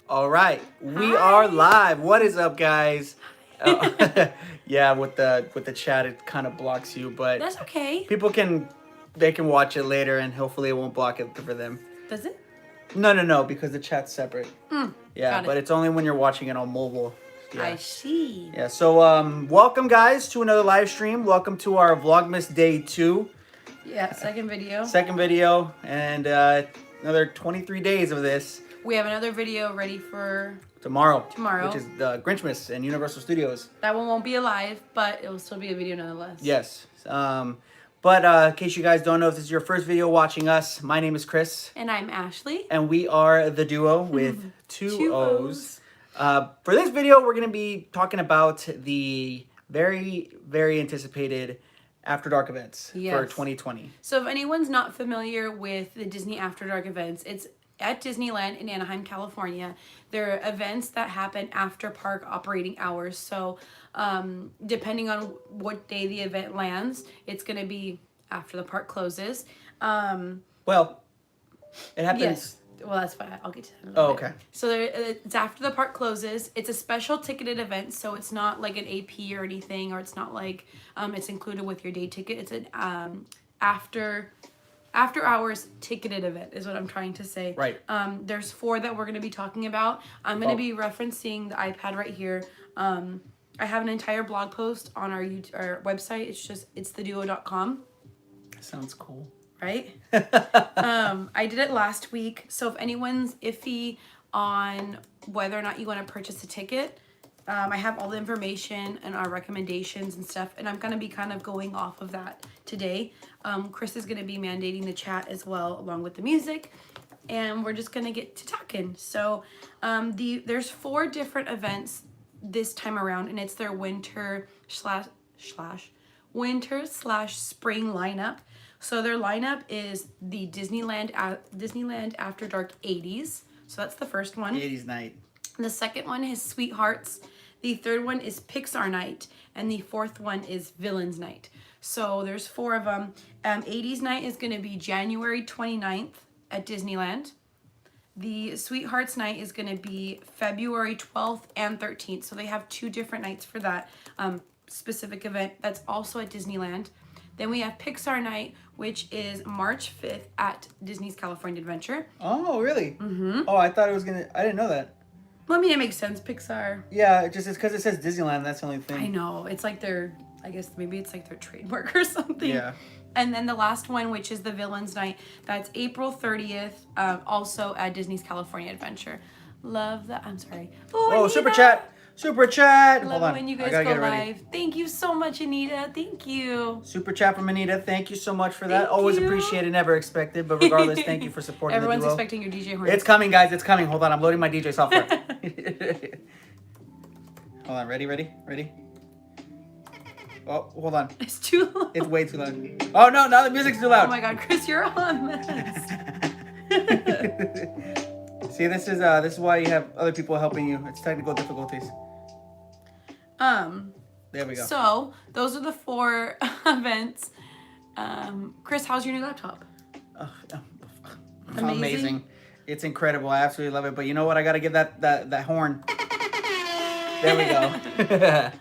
All right, we Hi. are live. What is up, guys? Yeah, with the chat, it kind of blocks you, but That's okay. people can watch it later, and hopefully, it won't block it for them. Does it? No, because the chat's separate. Yeah, got it. but it's only when you're watching it on mobile. Yeah. I see. Yeah. So, welcome, guys, to another live stream. Welcome to our Vlogmas Day 2, Yeah, second video. second video, and another 23 days of this. We have another video ready for Tomorrow, Tomorrow. which is the Grinchmas and Universal Studios. that one. Won't be alive, but it will still be a video nonetheless. Yes. But in case you guys don't know, if this is your first video watching us, my name is Chris, And I'm Ashley. and we are the duo with two Two O's. O's. For this video, we're going to be talking about the very, very anticipated After Dark events for Yes. 2020. So if anyone's not familiar with the Disney After Dark events, it's at Disneyland in Anaheim, California. There are events that happen after park operating hours. So depending on what day the event lands, it's going to be after the park closes. Well, it happens. Yes. Well, that's fine. I'll get to that in a little Oh, bit. okay. So it's after the park closes. It's a special ticketed event, so it's not like an AP or anything, or it's not like it's included with your day ticket. It's an after hours ticketed event is what I'm trying to say. Right. There's 4 that we're going to be talking about. I'm going to Oh. be referencing the iPad right here. I have an entire blog post on our our website. It's theduo.com. Sounds cool. Right? I did it last week. So if anyone's iffy on whether or not you want to purchase a ticket, I have all the information and our recommendations and stuff. And I'm going to be kind of going off of that today. Chris is going to be mandating the chat as well, along with the music. And we're just going to get to talking. So there's 4 different events this time around. And it's their winter slash spring lineup. So their lineup is the Disneyland After Dark 80s. So that's the first one. 80s night. The second one is Sweethearts. The third one is Pixar Night. And the fourth one is Villains Night. So there's 4 of them. 80s Night is going to be January 29th at Disneyland. The Sweethearts Night is going to be February 12th and 13th. So they have 2 different nights for that specific event. That's also at Disneyland. Then we have Pixar Night, which is March 5th at Disney's California Adventure. Oh, really? Mm-hmm. Oh, I thought it was I didn't know that. Well, I mean, it makes sense. Pixar. Yeah, it's because it says Disneyland. That's the only thing. I know. It's like I guess maybe it's like their trademark or something. Yeah. And then the last one, which is the Villains Night, that's April 30th, also at Disney's California Adventure. Love that. I'm sorry. Oh, super chat. Super chat. Love Hold on. when you I guys gotta go get it ready. live. Thank you so much, Anita. Thank you. Super chat from Anita. Thank you so much for that. Thank Always you. appreciated, never expected. But regardless, thank you for supporting Everyone's the duo. expecting your DJ Hornet. It's coming, guys. It's coming. Hold on. I'm loading my DJ software. Hold on. Ready? Oh, hold on. It's too loud. It's way too loud. Oh, no. Now the music's too loud. Oh my God, Chris, you're on mess. See, this is why you have other people helping you. It's technical difficulties. There we go. So those are the 4 events. Chris, how's your new laptop? Amazing. It's incredible. I absolutely love it. But you know what? I gotta get that horn. There we go.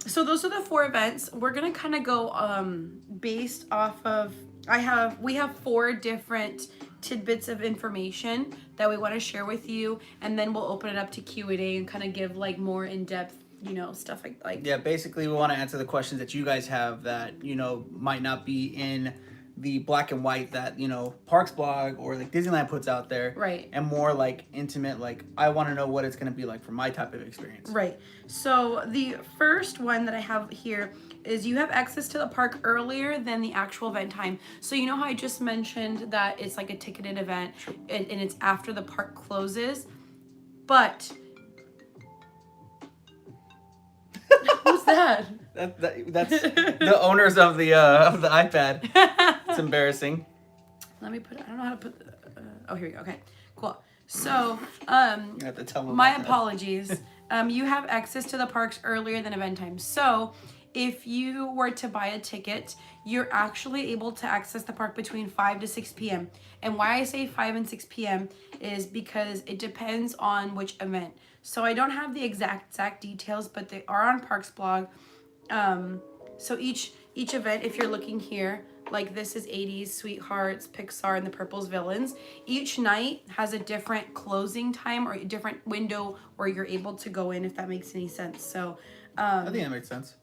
So those are the 4 events. We're gonna kind of go based off of we have 4 different tidbits of information that we want to share with you, and then we'll open it up to Q&A and kind of give like more in-depth, stuff like Yeah, basically we want to answer the questions that you guys have that, might not be in the black and white that, Parks blog or like Disneyland puts out there. Right. And more like intimate, like I want to know what it's going to be like for my type of experience. Right. So the first one that I have here is you have access to the park earlier than the actual event time. So you know how I just mentioned that it's like a ticketed event and it's after the park closes, but who's that? That's the owners of the iPad. It's embarrassing. Let me put it. I don't know how to put. Oh, here we go. Okay, cool. So, You have to tell them my about that. apologies. You have access to the parks earlier than event time. So, if you were to buy a ticket, you're actually able to access the park between 5 to 6 p.m. And why I say 5 and 6 p.m. is because it depends on which event. So I don't have the exact details, but they are on Parks blog. So each event, if you're looking here, like this is 80s, Sweethearts, Pixar, and the Purple's Villains. Each night has a different closing time or a different window where you're able to go in, if that makes any sense. So I think that makes sense.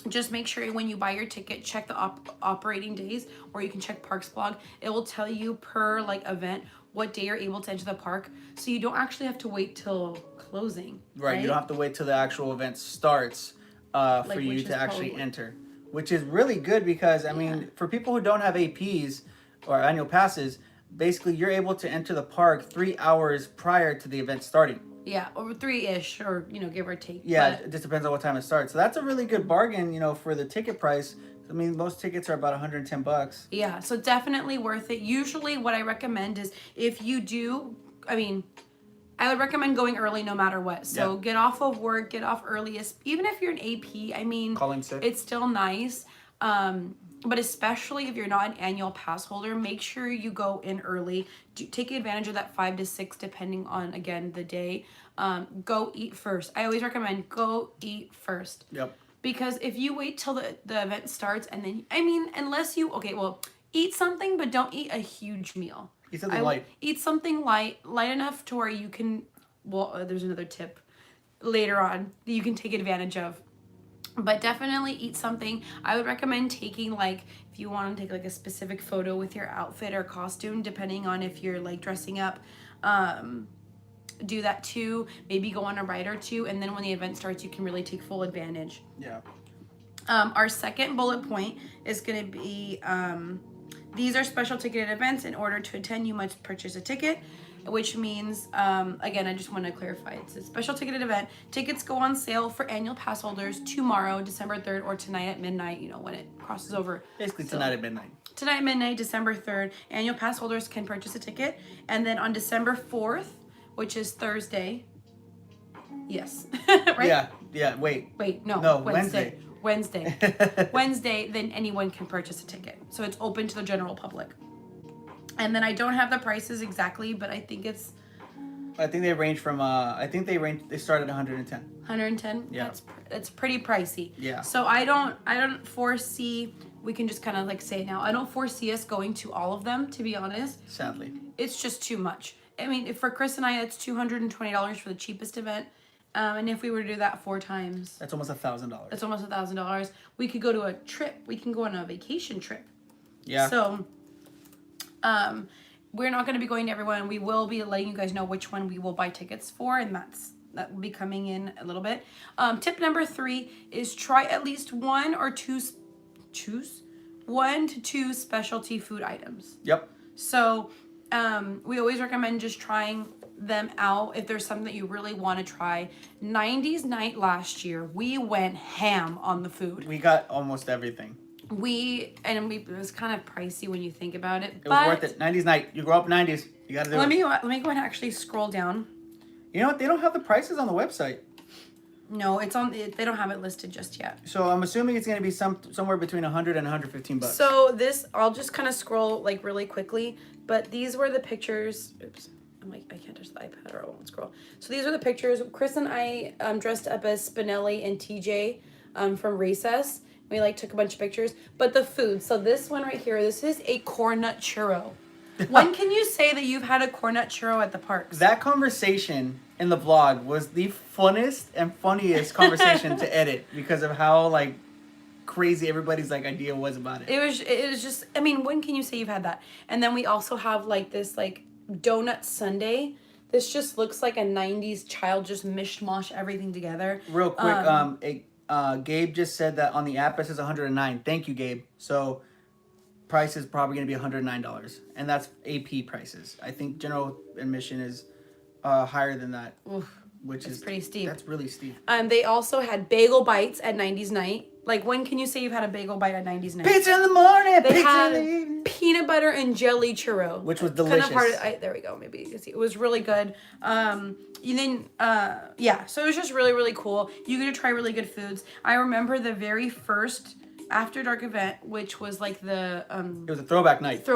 Just make sure when you buy your ticket, check the operating days, or you can check Parks blog. It will tell you per like event what day you're able to enter the park, so you don't actually have to wait till closing. Right. You don't have to wait till the actual event starts for you to actually enter, which is really good because I mean, for people who don't have APs or annual passes, basically you're able to enter the park 3 hours prior to the event starting. Yeah, or 3-ish, or give or take. Yeah, it just depends on what time it starts. So that's a really good bargain, for the ticket price. I mean, most tickets are about $110. Yeah, so definitely worth it. Usually what I recommend is if you do, I would recommend going early no matter what. So get off of work, get off earliest. Even if you're an AP, calling sick. It's still nice. But especially if you're not an annual pass holder, make sure you go in early. Take advantage of that 5 to 6, depending on, again, the day. Go eat first. I always recommend go eat first. Yep. Because if you wait till the event starts and then, unless you, eat something, but don't eat a huge meal. Eat something light. Eat something light enough to where you can, there's another tip later on that you can take advantage of. But definitely eat something. I would recommend taking, if you want to take, a specific photo with your outfit or costume, depending on if you're, dressing up, do that too. Maybe go on a ride or two, and then when the event starts, you can really take full advantage. Yeah. Our second bullet point is going to be, these are special ticketed events. In order to attend, you must purchase a ticket. Which means, again, I just want to clarify, it's a special ticketed event. Tickets go on sale for annual pass holders tomorrow, December 3rd, or tonight at midnight, when it crosses over. Basically tonight at midnight. Tonight at midnight, December 3rd, annual pass holders can purchase a ticket. And then on December 4th, which is Thursday, yes, right? Yeah, wait, no, Wednesday. Wednesday, then anyone can purchase a ticket. So it's open to the general public. And then I don't have the prices exactly, but I think they range from they start at 110. 110? Yeah. That's pretty pricey. Yeah. So I don't foresee, we can just kind of say it now. I don't foresee us going to all of them, to be honest. Sadly. It's just too much. For Chris and I, it's $220 for the cheapest event. And if we were to do that 4 times, that's almost $1,000. That's almost $1,000. We could go to a trip. We can go on a vacation trip. Yeah. So we're not going to be going to everyone. We will be letting you guys know which one we will buy tickets for, and that will be coming in a little bit. Tip number 3 is try at least 1 to 2 specialty food items. Yep. So we always recommend just trying them out if there's something that you really want to try. 90s night last year, we went ham on the food. We got almost everything. It was kind of pricey when you think about it. It was worth it. 90s night. You grew up 90s. You got to do it. Let me go ahead and actually scroll down. You know what? They don't have the prices on the website. No, it's on. They don't have it listed just yet. So I'm assuming it's going to be somewhere between $100 and $115. So I'll just kind of scroll really quickly. But these were the pictures. Oops. I can't touch the iPad or I won't scroll. So these are the pictures. Chris and I dressed up as Spinelli and TJ from Recess. We took a bunch of pictures. But the food. So this one right here, this is a corn nut churro. When can you say that you've had a corn nut churro at the parks? That conversation in the vlog was the funnest and funniest conversation to edit because of how crazy everybody's idea was about it. It was just, when can you say you've had that? And then we also have this donut sundae. This just looks like a 90s child just mishmash everything together. Real quick, Gabe just said that on the app it says $109. Thank you, Gabe. So price is probably going to be $109, and that's AP prices. I think general admission is higher than that. Oof, which is pretty steep. That's really steep. They also had bagel bites at 90s night. When can you say you've had a bagel bite at 90s night? Pizza in the morning. They pizza had in the evening. peanut butter and jelly churro. Which was delicious. Kind of there we go. Maybe you can see. It was really good. And then, so it was just really, really cool. You get to try really good foods. I remember the very first After Dark event, which was like the... it was a throwback night.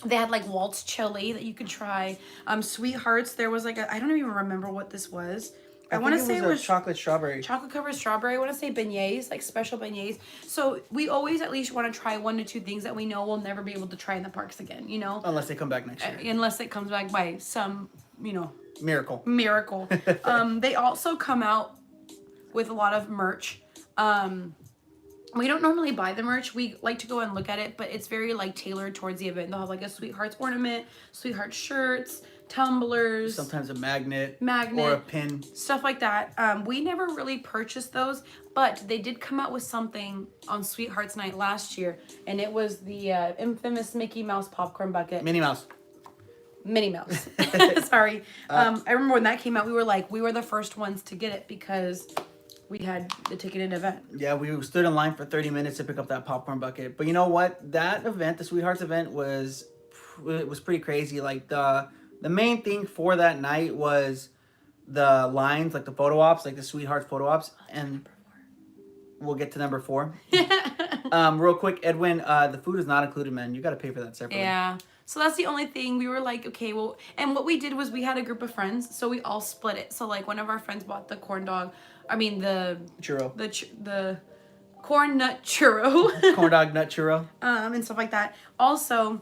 They had like Waltz chili that you could try. Sweethearts, there was like I don't even remember what this was. I want to say it was chocolate strawberry. Chocolate covered strawberry. I want to say beignets, like special beignets. So we always at least want to try 1 to 2 things that we know we'll never be able to try in the parks again, you know? Unless they come back next year. Unless it comes back by some, Miracle. They also come out with a lot of merch. We don't normally buy the merch. We like to go and look at it, but it's very like tailored towards the event. They'll have like a Sweethearts ornament, Sweetheart shirts, tumblers. Sometimes a magnet. Or a pin. Stuff like that. We never really purchased those, but they did come out with something on Sweethearts Night last year, and it was the infamous Mickey Mouse popcorn bucket. Minnie Mouse. Sorry. I remember when that came out, we were the first ones to get it because we had the ticketed event. Yeah, we stood in line for 30 minutes to pick up that popcorn bucket. But you know what? That event, the Sweethearts event, was pretty crazy. Like the main thing for that night was the lines, like the photo ops, like the Sweethearts photo ops. And we'll get to number 4. Real quick, Edwin, the food is not included, man. You got to pay for that separately. Yeah. So that's the only thing. We were like, okay, well, and what we did was we had a group of friends, so we all split it. So like one of our friends bought the churro. The corn nut churro. Corn dog nut churro. And stuff like that. Also,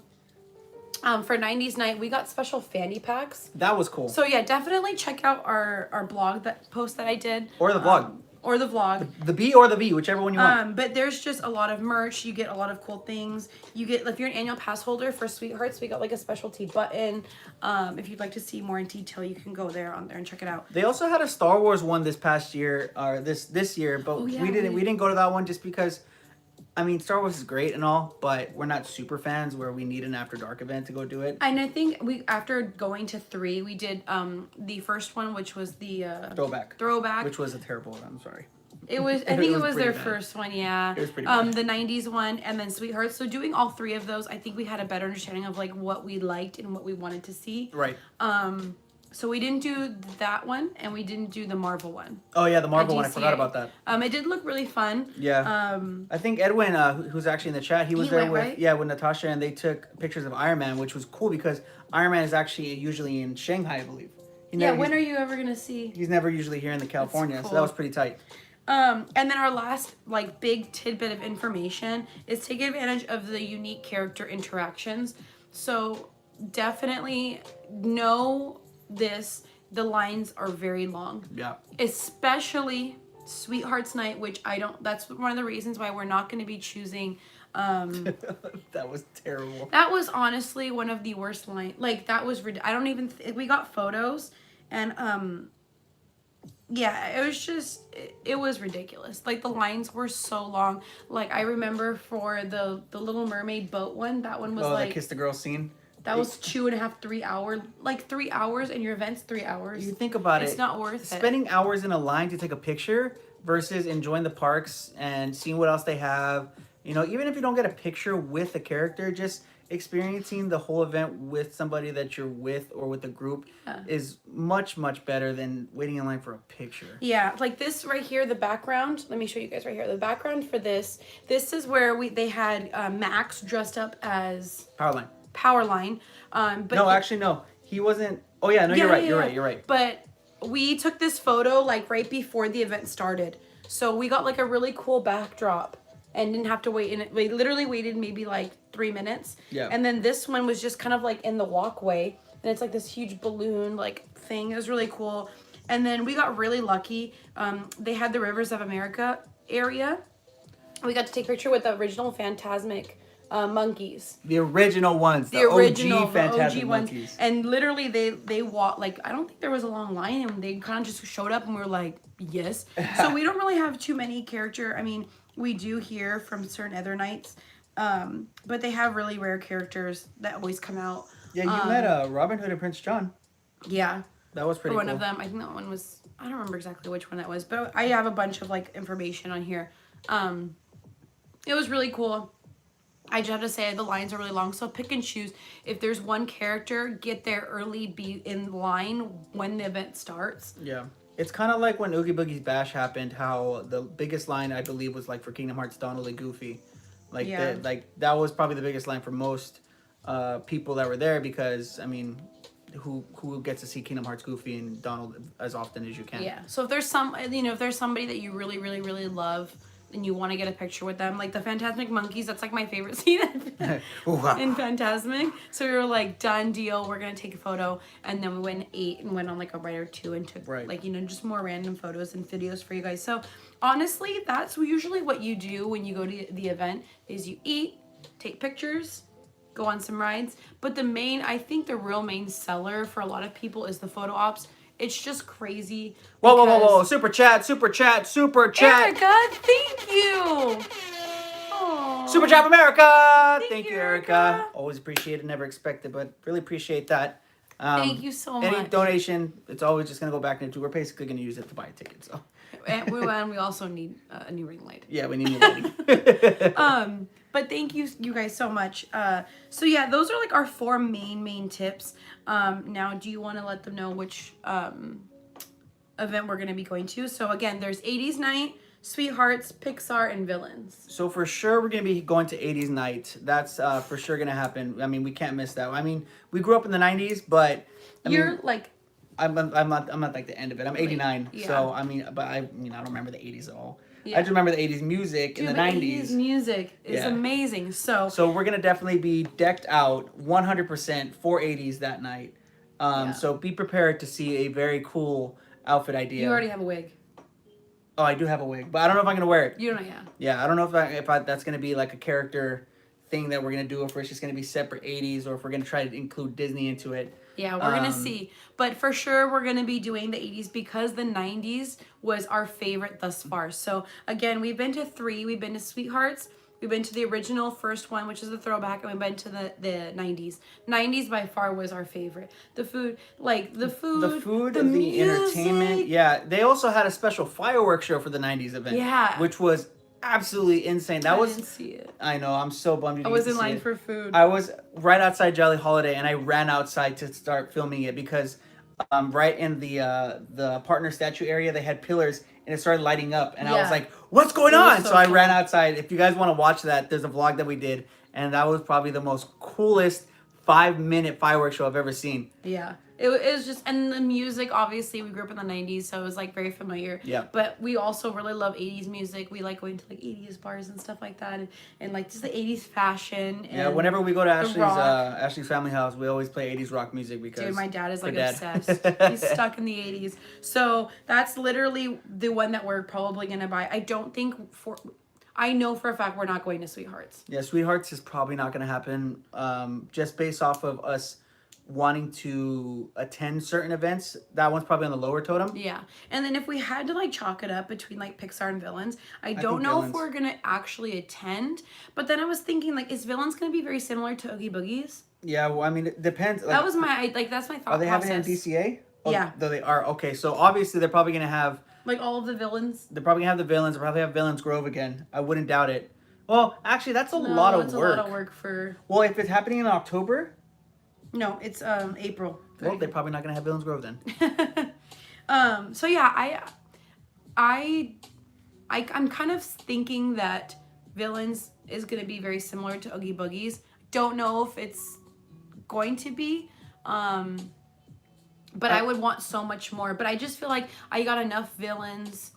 for 90s night, we got special fanny packs. That was cool. So yeah, definitely check out our blog post that I did. Or the vlog. Or the vlog. The B or the B, whichever one you want. But there's just a lot of merch. You get a lot of cool things. You get, if you're an annual pass holder for Sweethearts, we got like a specialty button. If you'd like to see more in detail, you can go there and check it out. They also had a Star Wars one this past year, or this year, but we didn't go to that one just because, I mean, Star Wars is great and all, but we're not super fans where we need an After Dark event to go do it. And I think after going to 3, we did the first one, which was the throwback, which was a terrible one. I'm sorry. It was. I think it was their first one. Yeah. It was pretty bad. The 90s one, and then Sweethearts. So doing all 3 of those, I think we had a better understanding of like what we liked and what we wanted to see. Right. So we didn't do that one, and we didn't do the Marvel one. Oh yeah, the Marvel one. I forgot about that. It did look really fun. Yeah. I think Edwin, who's actually in the chat, he was there with with Natasha, and they took pictures of Iron Man, which was cool because Iron Man is actually usually in Shanghai, I believe. When are you ever gonna see? He's never usually here in the California, cool. So that was pretty tight. And then our last like big tidbit of information is take advantage of the unique character interactions. So definitely know this. The lines are very long. Yeah. Especially Sweethearts Night, which that's one of the reasons why we're not going to be choosing. That was terrible. That was honestly one of the worst lines. Like that was, I don't even, we got photos and, yeah, it was just, it was ridiculous. Like, the lines were so long. Like, I remember for the Little Mermaid boat one, that one was like... the Kiss the Girl scene? That was 2.5, 3 hours. Like, 3 hours, and your event's 3 hours. You think about it. It's not worth it. Spending hours in a line to take a picture versus enjoying the parks and seeing what else they have. You know, even if you don't get a picture with a character, just experiencing the whole event with somebody that you're with or with a group is much, much better than waiting in line for a picture. Yeah, like this right here, the background. Let me show you guys right here. The background for this is where they had Max dressed up as... Powerline. But no, actually, no. He wasn't... Oh, yeah, no, you're right. But we took this photo, like, right before the event started. So we got, like, a really cool backdrop. And didn't have to wait. And we literally waited maybe like 3 minutes. Yeah. And then this one was just kind of like in the walkway. And it's like this huge balloon like thing. It was really cool. And then we got really lucky. They had the Rivers of America area. We got to take a picture with the original Phantasmic monkeys. The original ones. The OG Phantasmic monkeys. And literally they walked, like, I don't think there was a long line. And they kind of just showed up and we were like, yes. So we don't really have too many character. I mean... We do hear from certain other nights, but they have really rare characters that always come out. Yeah, you met Robin Hood and Prince John. Yeah. That was pretty cool. One of them. I think that one was, I don't remember exactly which one that was, but I have a bunch of, like, information on here. It was really cool. I just have to say the lines are really long, so pick and choose. If there's one character, get there early, be in line when the event starts. Yeah. It's kind of like when Oogie Boogie's Bash happened, how the biggest line, I believe, was like for Kingdom Hearts Donald and Goofy. Like, Yeah. that was probably the biggest line for most people that were there because, I mean, who gets to see Kingdom Hearts Goofy and Donald as often as you can. Yeah. So if there's if there's somebody that you really, really, really love and you want to get a picture with them, like the Fantasmic Monkeys, that's like my favorite scene in Fantasmic. So we were like, done deal, we're gonna take a photo, and then we went and ate and went on like a ride or two and took like just more random photos and videos for you guys. So honestly, that's usually what you do when you go to the event: is you eat, take pictures, go on some rides. But I think the real main seller for a lot of people is the photo ops. It's just crazy. Whoa. Super chat. Erica, thank you. Aww. Super chat from Erica. Thank you, Erica. Always appreciate it. Never expected, but really appreciate that. Thank you so much. Any donation, it's always just going to go back into, we're basically going to use it to buy a ticket. So. And we also need a new ring light. Yeah, we need new lighting. But thank you guys so much. So yeah, those are like our 4 main tips. Now, do you want to let them know which event we're going to be going to? So again, there's 80s Night, Sweethearts, Pixar, and Villains. So for sure, we're going to be going to 80s Night. That's for sure going to happen. I mean, we can't miss that. I mean, we grew up in the 90s, but You're like... I'm not like the end of it. I'm 89, yeah. So I don't remember the 80s at all. Yeah. I just remember the 80s music and the 90s. 80s music is amazing. So we're gonna definitely be decked out 100% for 80s that night. So be prepared to see a very cool outfit idea. You already have a wig. Oh, I do have a wig, but I don't know if I'm gonna wear it. You don't know, yeah. Yeah, I don't know if that's gonna be like a character thing that we're gonna do, if it's just gonna be separate 80s, or if we're gonna try to include Disney into it. Yeah, we're going to see. But for sure, we're going to be doing the 80s because the 90s was our favorite thus far. So, again, we've been to 3. We've been to Sweethearts. We've been to the original first one, which is the throwback. And we've been to the 90s. 90s by far was our favorite. The food, the music. Entertainment. Yeah, they also had a special fireworks show for the 90s event. Yeah. Which was absolutely insane. I didn't see it. I know, I'm so bummed you didn't I was get to in see line it. for food. I was right outside Jolly Holiday, and I ran outside to start filming it because right in the partner statue area, they had pillars, and it started lighting up, and I was like, what's going on? So I ran outside. If you guys want to watch that, there's a vlog that we did, and that was probably the most coolest 5-minute fireworks show I've ever seen. Yeah. It was just, and the music, obviously, we grew up in the 90s, so it was, like, very familiar. Yeah. But we also really love 80s music. We like going to, like, 80s bars and stuff like that, and like, just the 80s fashion. And yeah, whenever we go to Ashley's family house, we always play 80s rock music because... Dude, my dad is, like, obsessed. He's stuck in the 80s. So, that's literally the one that we're probably going to buy. I know for a fact we're not going to Sweethearts. Yeah, Sweethearts is probably not going to happen, just based off of us wanting to attend certain events. That one's probably on the lower totem. Yeah. And then if we had to like chalk it up between like Pixar and Villains, I don't know if we're gonna actually attend. But then I was thinking, like, is Villains gonna be very similar to Oogie Boogie's? Yeah, well, I mean, it depends. Like, that's my thought process. Are they having it in DCA? Oh, yeah. Though they are. Okay, so obviously they're probably gonna have like all of the villains. They're probably gonna have the villains. They'll probably have Villains Grove again. I wouldn't doubt it. Well, actually, that's a lot of work. A lot of work for. Well, if it's happening in October. No, it's April. Well, they're probably not gonna have Villains Grove then. So yeah, I'm kind of thinking that Villains is gonna be very similar to Oogie Boogie's. Don't know if it's going to be, but I would want so much more. But I just feel like I got enough villains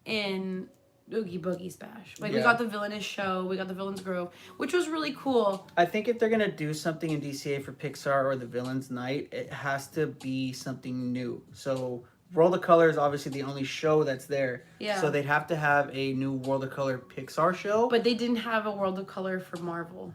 in Oogie Boogie's Bash. Like, we got the Villainous show, we got the Villains Grove, which was really cool. I think if they're going to do something in DCA for Pixar or the Villains Night, it has to be something new. So, World of Color is obviously the only show that's there. Yeah. So, they'd have to have a new World of Color Pixar show. But they didn't have a World of Color for Marvel.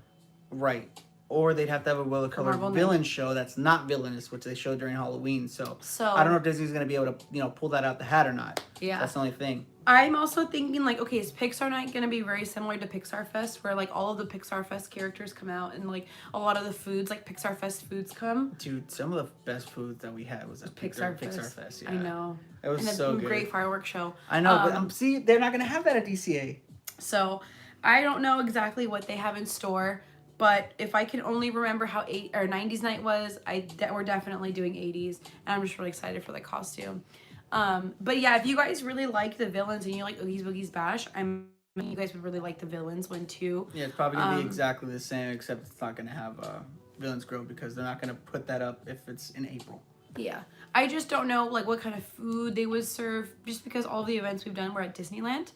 Right. Or they'd have to have a World of Color villain show that's not villainous, which they showed during Halloween. So I don't know if Disney's going to be able to, pull that out the hat or not. Yeah. That's the only thing. I'm also thinking, like, okay, is Pixar Night going to be very similar to Pixar Fest, where, like, all of the Pixar Fest characters come out and, like, a lot of the foods, like, Pixar Fest foods come? Dude, some of the best foods that we had was at Pixar Fest. Yeah. I know. It was so good. Great fireworks show. I know, but see, they're not going to have that at DCA. So, I don't know exactly what they have in store, but if I can only remember how 90s night was, we're definitely doing 80s, and I'm just really excited for the costume. But yeah, if you guys really like the villains and you like Oogies Boogies Bash, you guys would really like the villains one too. Yeah, it's probably gonna be exactly the same, except it's not gonna have Villains Grove because they're not gonna put that up if it's in April. Yeah, I just don't know like what kind of food they would serve, just because all the events we've done were at Disneyland,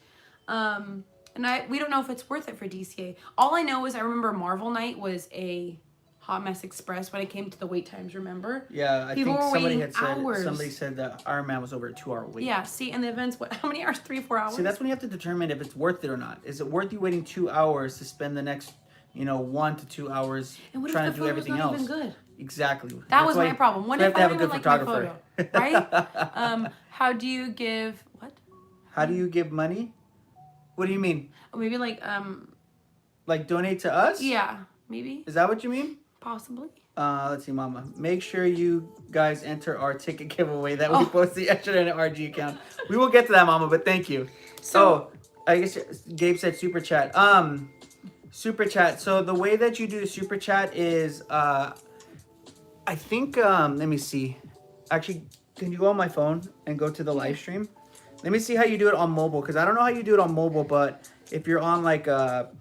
and we don't know if it's worth it for DCA. All I know is I remember Marvel Night was a hot mess express when it came to the wait times. Remember? Yeah, I People think were somebody waiting had hours. said somebody said that Iron Man was over a 2-hour wait. Yeah. See, and the events, what? How many hours? 3-4 hours. See, that's when you have to determine if it's worth it or not. Is it worth you waiting 2 hours to spend the next 1 to 2 hours and what trying if to the do everything not else? Even good? Exactly. That was my problem. What if I don't even like my photo? Right? How do you give what? How do you give money? What do you mean? Maybe like donate to us? Yeah, maybe. Is that what you mean? Possibly. Let's see, Mama. Make sure you guys enter our ticket giveaway that we posted yesterday on the RG account. We will get to that, Mama, but thank you. So, I guess Gabe said super chat. Super chat. So the way that you do super chat is, I think, let me see. Actually, can you go on my phone and go to the live stream? Let me see how you do it on mobile, because I don't know how you do it on mobile, but if you're on like a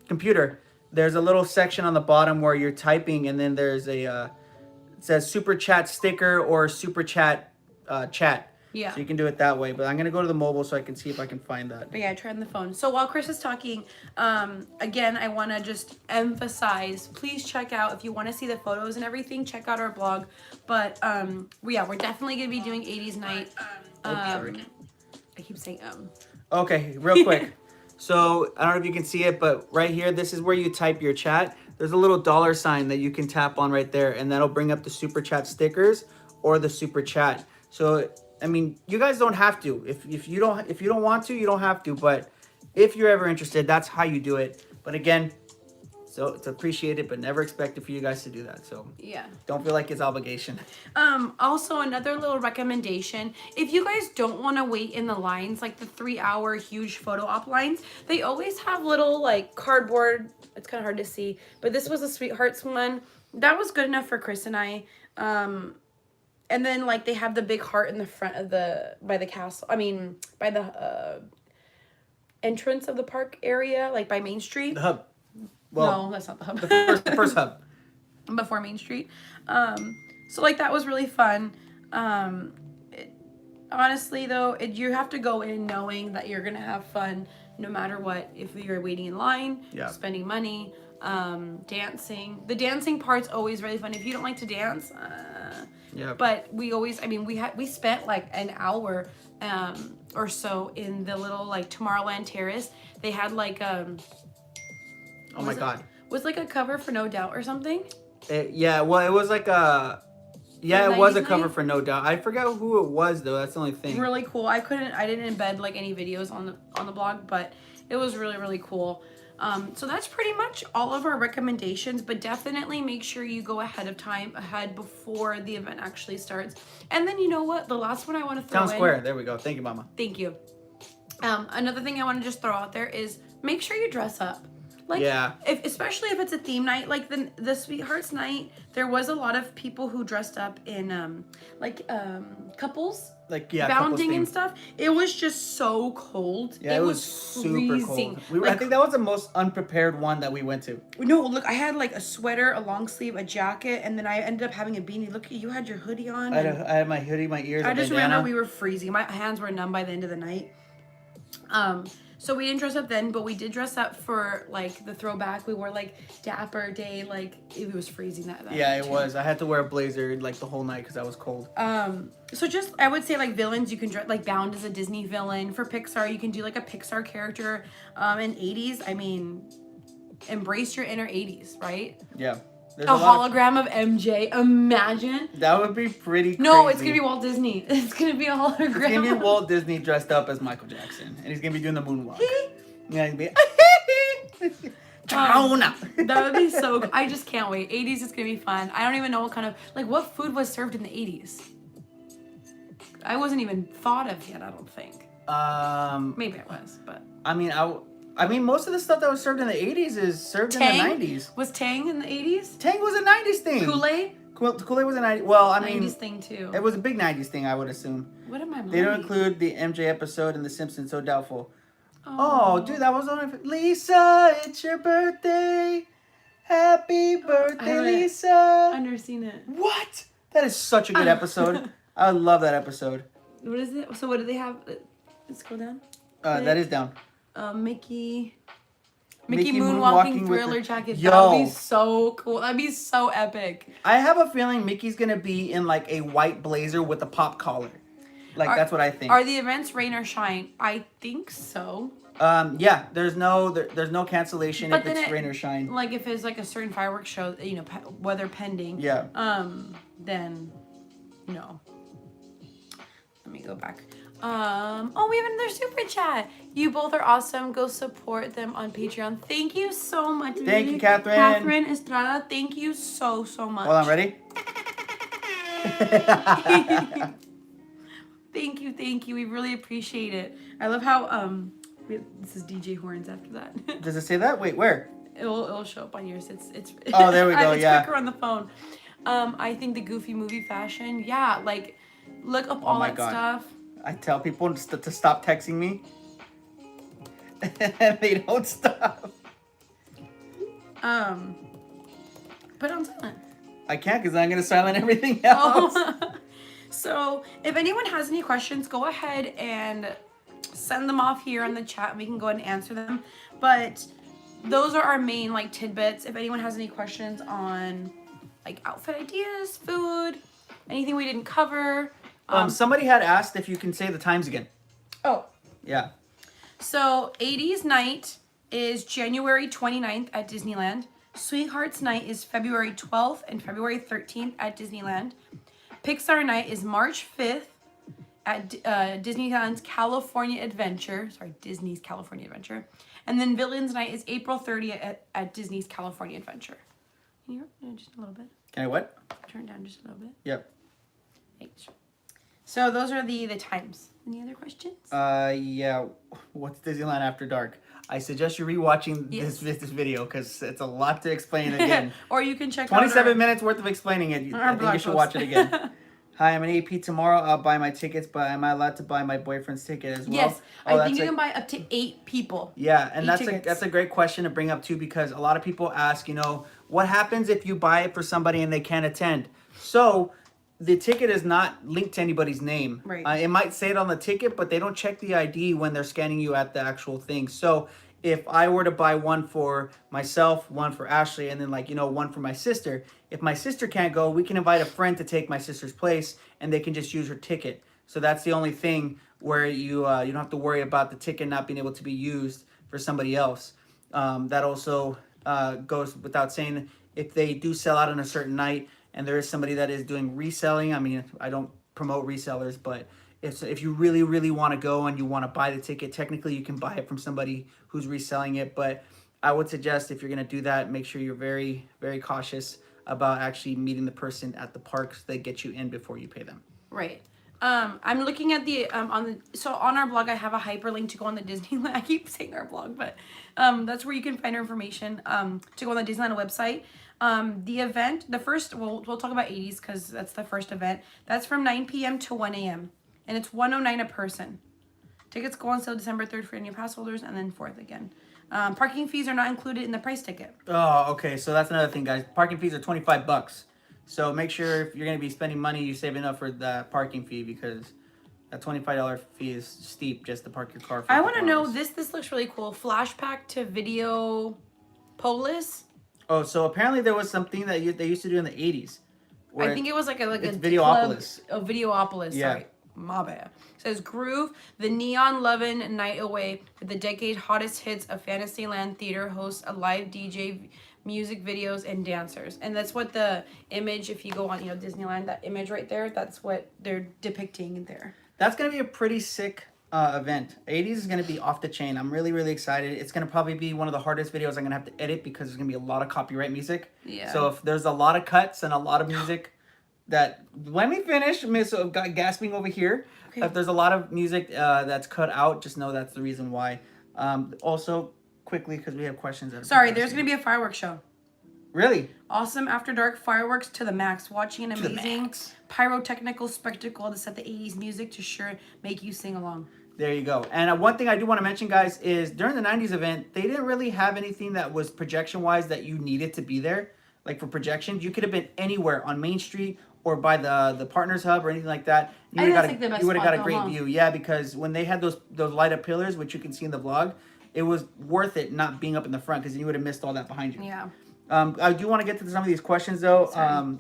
computer, there's a little section on the bottom where you're typing, and then there's it says super chat sticker or super chat chat. Yeah. So you can do it that way, but I'm gonna go to the mobile so I can see if I can find that. But yeah, I tried on the phone. So while Chris is talking, again, I want to just emphasize, please check out, if you want to see the photos and everything, check out our blog. But we're definitely gonna be doing 80s night. I keep saying Okay, real quick. So I don't know if you can see it, but right here, this is where you type your chat. There's a little $ that you can tap on right there, and that'll bring up the super chat stickers or the super chat. So I mean, you guys don't have to. If you don't want to, you don't have to. But if you're ever interested, that's how you do it. But again, so it's appreciated, but never expected for you guys to do that. So yeah, don't feel like it's obligation. Also, another little recommendation: if you guys don't want to wait in the lines, like the 3-hour huge photo op lines, they always have little like cardboard. It's kind of hard to see, but this was a Sweethearts one that was good enough for Chris and I. And then, like, they have the big heart in the front of by the castle. I mean, by the entrance of the park area, like by Main Street. The hub. Well, no, that's not the hub. The first hub. Before Main Street. So, like, that was really fun. Honestly, though, you have to go in knowing that you're going to have fun no matter what. If you're waiting in line, spending money, dancing. The dancing part's always really fun. If you don't like to dance... Yeah. But we always, we spent like an hour or so in the little like Tomorrowland Terrace. They had like oh my God. Was like a cover for No Doubt or something? Yeah, well, it was like it was a cover for No Doubt. I forgot who it was though. That's the only thing. Really cool. I didn't embed like any videos on the blog, but it was really, really cool. So that's pretty much all of our recommendations, but definitely make sure you go ahead before the event actually starts. And then you know what? The last one I want to throw Town Square. There we go. Thank you, Mama. Thank you. Another thing I want to just throw out there is make sure you dress up. Like, especially if it's a theme night, like the Sweethearts night, there was a lot of people who dressed up in couples. Like bounding and stuff. It was just so cold. Yeah, it was super cold. I think that was the most unprepared one that we went to. No, look, I had like a sweater, a long sleeve, a jacket, and then I ended up having a beanie. Look, you had your hoodie on. I had my hoodie, my ears. I just remember we were freezing. My hands were numb by the end of the night. So we didn't dress up then, but we did dress up for like the throwback. We wore like Dapper Day, like it was freezing that night. Yeah, it was. I had to wear a blazer like the whole night because I was cold. So just I would say like villains, you can dress like Bound as a Disney villain. For Pixar, you can do like a Pixar character. In 80s, I mean, embrace your inner 80s, right? Yeah. A hologram of MJ. Imagine. That would be pretty crazy. No, it's going to be Walt Disney. It's going to be a hologram. It's going to be Walt Disney dressed up as Michael Jackson. And he's going to be doing the moonwalk. Yeah, he's going to be... that would be so cool. I just can't wait. 80s is going to be fun. I don't even know what kind of... Like, what food was served in the 80s? I wasn't even thought of yet, I don't think. Maybe it was, but I mean, most of the stuff that was served in the 80s is served Tang? in the 90s. Was Tang in the 80s? Tang was a 90s thing. Kool-Aid? Kool-Aid was a 90s. Well, I mean, 90s thing too. it was a big 90s thing, I would assume. What am I? They don't include the MJ episode in The Simpsons, so doubtful. Oh, dude, that was on. Lisa, it's your birthday. Happy birthday, Lisa. I've never seen it. What? That is such a good episode. I love that episode. What is it? So what do they have? Let's go down. That is down. Mickey Mickey moonwalking thriller jacket. That would be so cool. That'd be so epic. I have a feeling Mickey's gonna be in like a white blazer with a pop collar. Like that's what I think. Are the events rain or shine? I think so. Yeah. There's no cancellation But if it's rain or shine. Like if it's like a certain fireworks show, you know, weather pending. Yeah. Then no. Let me go back. Oh, we have another super chat. You both are awesome. Go support them on Patreon. Thank you so much. Thank you, Catherine. Catherine Estrada, thank you so much. Hold on, ready? Thank you. We really appreciate it. I love how this is DJ Horns after that. Does it say that? Wait, where? It'll show up on yours. It's Oh, there we go. it's yeah. quicker on the phone. I think the Goofy movie fashion. Yeah, like look up all that stuff. I tell people to stop texting me, and they don't stop. Put on silent. I can't because I'm gonna silent everything else. Oh. So if anyone has any questions, go ahead and send them off here on the chat and we can go ahead and answer them. But those are our main like tidbits. If anyone has any questions on like outfit ideas, food, anything we didn't cover. Somebody had asked if you can say the times again. Oh. Yeah. So 80s Night is January 29th at Disneyland. Sweethearts Night is February 12th and February 13th at Disneyland. Pixar Night is March 5th at Disneyland's California Adventure. Sorry, Disney's California Adventure. And then Villains Night is April 30th at Disney's California Adventure. Can you just a little bit? Can I what? Turn it down just a little bit. Yep. Thanks. So those are the times. Any other questions? Yeah. What's Disneyland After Dark? I suggest you rewatching this video because it's a lot to explain again. Or you can check 27 minutes worth of explaining it. I think you should watch it again. Hi, I'm an AP tomorrow. I'll buy my tickets, but am I allowed to buy my boyfriend's ticket as well? Yes, I think you can buy up to 8 people. Yeah, and that's a great question to bring up too because a lot of people ask, what happens if you buy it for somebody and they can't attend? So the ticket is not linked to anybody's name. Right. It might say it on the ticket, but they don't check the ID when they're scanning you at the actual thing. So if I were to buy one for myself, one for Ashley, and then one for my sister, if my sister can't go, we can invite a friend to take my sister's place and they can just use her ticket. So that's the only thing where you don't have to worry about the ticket not being able to be used for somebody else. That also goes without saying, if they do sell out on a certain night and there is somebody that is doing reselling, I mean, I don't promote resellers, but if you really, really want to go and you want to buy the ticket, technically you can buy it from somebody who's reselling it. But I would suggest if you're going to do that, make sure you're very, very cautious about actually meeting the person at the park so they get you in before you pay them. Right. I'm looking at the on our blog I have a hyperlink to go on the Disneyland. I keep saying our blog, but that's where you can find our information to go on the Disneyland website. The event, the first, we'll talk about 80s because that's the first event. That's from 9 p.m. to 1 a.m. and it's $109 a person. Tickets go on sale December 3rd for annual pass holders and then 4th again. Parking fees are not included in the price ticket. Oh, okay. So that's another thing, guys. Parking fees are $25. So make sure if you're going to be spending money, you save enough for the parking fee because that $25 fee is steep just to park your car for I want to know, this looks really cool. Flashback to Video Polis. Oh, so apparently there was something that they used to do in the 80s. I think it was like a Videopolis. Videopolis, yeah. Sorry. My bad. It says Groove, the neon lovin' night away with the decade hottest hits of Fantasyland Theater hosts a live DJ, music videos, and dancers. And that's what the image, if you go on Disneyland, that image right there, that's what they're depicting there. That's going to be a pretty sick event. 80s is going to be off the chain. I'm really, really excited. It's going to probably be one of the hardest videos I'm going to have to edit because there's going to be a lot of copyright music. Yeah. So if there's a lot of cuts and a lot of music, let me finish. So I've got gasping over here. Okay. If there's a lot of music that's cut out, just know that's the reason why. Also, quickly, because we have questions. Sorry, there's going to be a fireworks show. Really? Awesome After Dark fireworks to the max. Watching an amazing pyrotechnical spectacle to set the 80s music to sure make you sing along. There you go. And one thing I do want to mention, guys, is during the 90s event, they didn't really have anything that was projection-wise that you needed to be there. Like for projections, you could have been anywhere on Main Street or by the Partners Hub or anything like that. You would have got a great view. Yeah, because when they had those light-up pillars, which you can see in the vlog, it was worth it not being up in the front because you would have missed all that behind you. Yeah. I do want to get to some of these questions, though.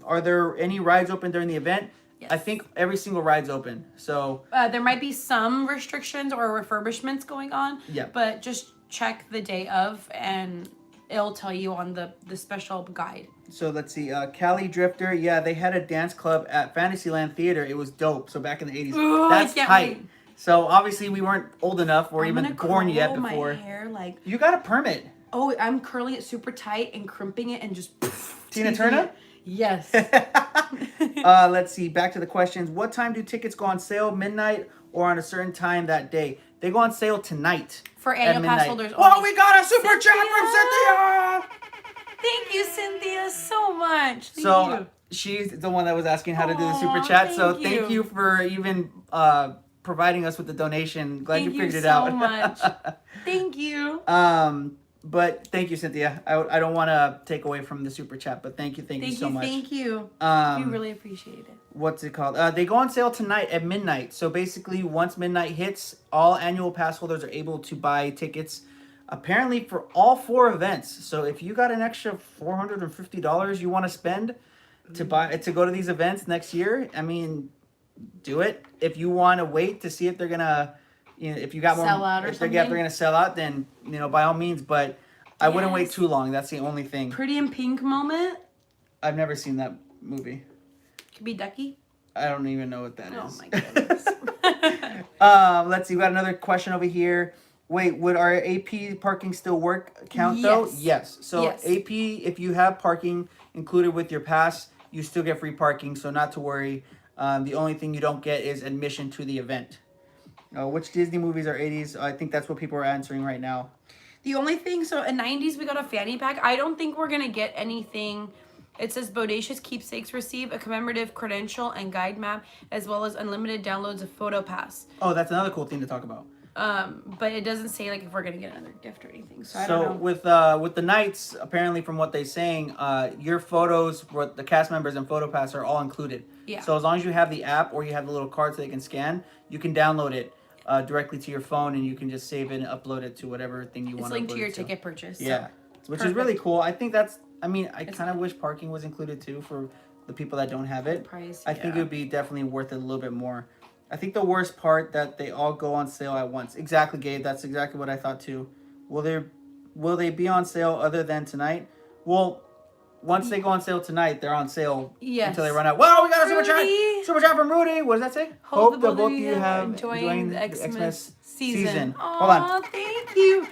Are there any rides open during the event? Yes. I think every single ride's open. So there might be some restrictions or refurbishments going on. Yeah. But just check the day of, and it'll tell you on the special guide. So let's see. Cali Drifter. Yeah, they had a dance club at Fantasyland Theater. It was dope. So back in the 80s. Ooh, That's I can't tight. wait. So obviously we weren't old enough or even born yet before. My hair, like, you got a permit. Oh, I'm curling it super tight and crimping it and just Tina Turner? Yes. Let's see. Back to the questions. What time do tickets go on sale? Midnight or on a certain time that day? They go on sale tonight. For annual pass holders only. Oh, we got a super chat from Cynthia! Thank you, Cynthia, so much. Thank you. She's the one that was asking how to do the super chat. Thank you for even providing us with the donation. Glad you figured it out. Thank you so much. Thank you. But thank you, Cynthia. I don't want to take away from the super chat, but thank you so much. Thank you. We really appreciate it. What's it called? They go on sale tonight at midnight. So basically, once midnight hits, all annual pass holders are able to buy tickets, apparently for all 4 events. So if you got an extra $450 you want to spend to go to these events next year, I mean, do it. If you want to wait to see if they're gonna. If you got more, if they're going to sell out, then by all means. But I wouldn't wait too long. That's the only thing. Pretty in Pink moment. I've never seen that movie. Could be Ducky. I don't even know what that is. Oh my goodness. Let's see. We got another question over here. Wait, would our AP parking still count though? Yes. So AP, if you have parking included with your pass, you still get free parking. So not to worry. The only thing you don't get is admission to the event. Which Disney movies are 80s? I think that's what people are answering right now. The only thing, so in 90s we got a fanny pack. I don't think we're going to get anything. It says Bodacious Keepsakes receive a commemorative credential and guide map, as well as unlimited downloads of Photo Pass. Oh, that's another cool thing to talk about. But it doesn't say like if we're going to get another gift or anything. So I don't know. With the Knights, apparently from what they're saying, your photos for the cast members and Photo Pass are all included. Yeah. So as long as you have the app or you have the little card so they can scan, you can download it. Directly to your phone, and you can just save it and upload it to whatever thing you want to upload. It's linked to your ticket purchase. Yeah, which is really cool. I think that's. I mean, I kind of wish parking was included too for the people that don't have it. Price, I think it would be definitely worth it a little bit more. I think the worst part that they all go on sale at once. Exactly, Gabe. That's exactly what I thought too. Will they be on sale other than tonight? Well, once they go on sale tonight, they're on sale until they run out. Wow, we got a super chat! Super chat from Rudy. What does that say? Hope that both of you have enjoying the Xmas season. Hold on. Thank you.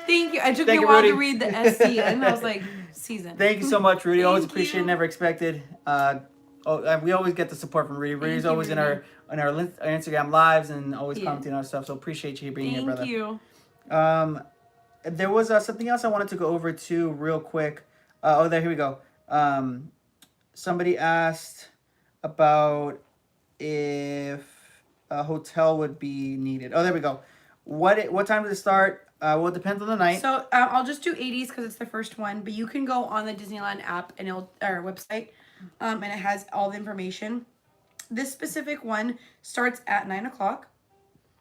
Thank you. I took me a while to read the SC, and I was like, season. Thank you so much, Rudy. Always appreciate it, never expected. We always get the support from Rudy. Rudy's always in our Instagram lives and always commenting on our stuff. So appreciate you being here, brother. Thank you. There was something else I wanted to go over too, real quick. Here we go. Somebody asked about if a hotel would be needed. Oh, there we go. What time does it start? Well, it depends on the night. So I'll just do 80s because it's the first one. But you can go on the Disneyland app and our website, and it has all the information. This specific one starts at 9 o'clock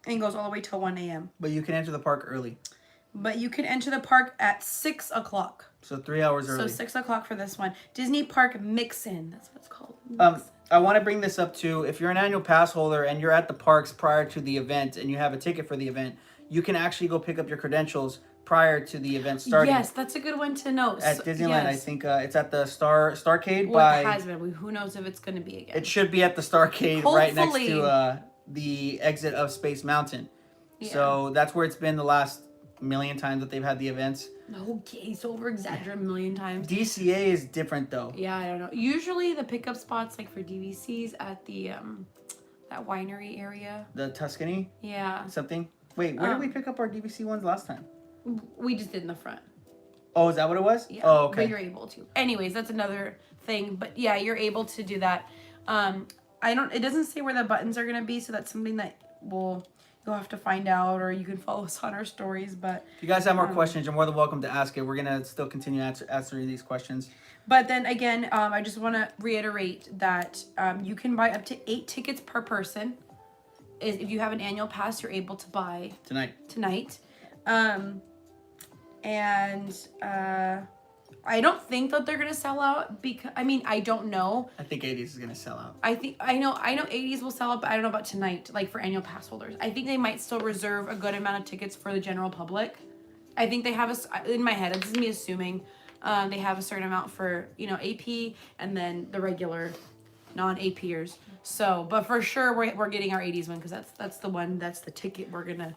and goes all the way till 1 a.m. But you can enter the park early. But you can enter the park at 6 o'clock. So 3 hours early. So 6 o'clock for this one. Disney Park Mix-In. That's what it's called. I want to bring this up too. If you're an annual pass holder and you're at the parks prior to the event and you have a ticket for the event, you can actually go pick up your credentials prior to the event starting. Yes, that's a good one to know. At Disneyland, I think it's at the Starcade. It has been. Who knows if it's going to be again. It should be at the Starcade right next to the exit of Space Mountain. Yeah. So that's where it's been the last a million times that they've had the events. Okay, so over exaggerated a million times. DCA is different though. Yeah, I don't know. Usually the pickup spots like for DVCs at the that winery area. The Tuscany? Yeah. Something? Wait, where did we pick up our DVC ones last time? We just did in the front. Oh, is that what it was? Yeah. Oh, okay. But you're able to. Anyways, that's another thing. But yeah, you're able to do that. It doesn't say where the buttons are gonna be, so that's something that you'll have to find out, or you can follow us on our stories. But if you guys have more questions, you're more than welcome to ask it. We're gonna still continue answering these questions. But then again, I just want to reiterate that you can buy up to 8 tickets per person. If you have an annual pass, you're able to buy tonight. I don't think that they're gonna sell out because I don't know. I think 80s is gonna sell out. I know 80s will sell out, but I don't know about tonight, like for annual pass holders. I think they might still reserve a good amount of tickets for the general public. I think they have in my head, this is me assuming, they have a certain amount for, AP and then the regular non-APers. So, but for sure we're getting our 80s one because that's the ticket we're gonna.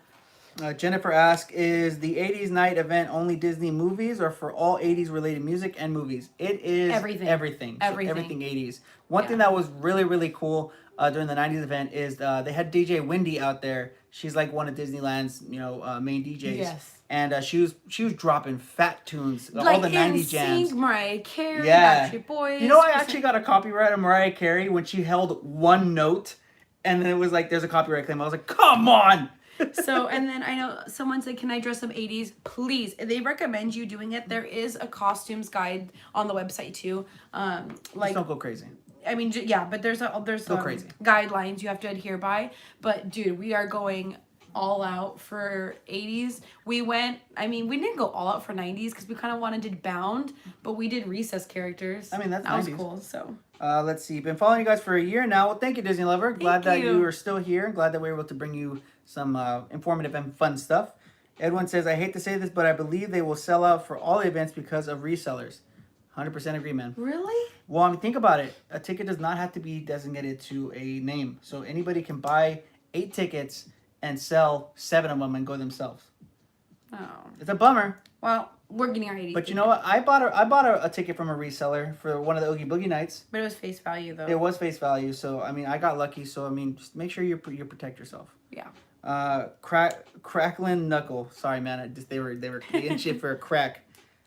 Jennifer asks, is the 80s night event only Disney movies or for all 80s related music and movies? It is everything. So everything 80s. One thing that was really, really cool during the 90s event is they had DJ Wendy out there. She's like one of Disneyland's, main DJs. Yes. And she was dropping fat tunes, like all the 90s jams. Mariah Carey, yeah. Backstreet Boys. I actually got a copyright of Mariah Carey when she held one note, and then it was like, there's a copyright claim. I was like, come on! So, and then I know someone said, can I dress up 80s? Please. They recommend you doing it. There is a costumes guide on the website too. Just don't go crazy. But there's crazy guidelines you have to adhere by. But dude, we are going all out for 80s. We didn't go all out for 90s because we kind of wanted to Bound, but we did Recess characters. That 90s. Was cool. So let's see. Been following you guys for a year now. Well, thank you, Disney Lover. Glad that you are still here. Glad that we were able to bring you some informative and fun stuff. Edwin says, I hate to say this, but I believe they will sell out for all events because of resellers. 100% agree, man. Really? Well, think about it. A ticket does not have to be designated to a name. So anybody can buy 8 tickets and sell 7 of them and go themselves. Oh. It's a bummer. Well, we're getting our 80s. But you know what? I bought a ticket from a reseller for one of the Oogie Boogie nights. But it was face value, though. It was face value. So, I got lucky. So, just make sure you protect yourself. Yeah. Crackling Knuckle. Sorry, man. They were getting shit for a crack.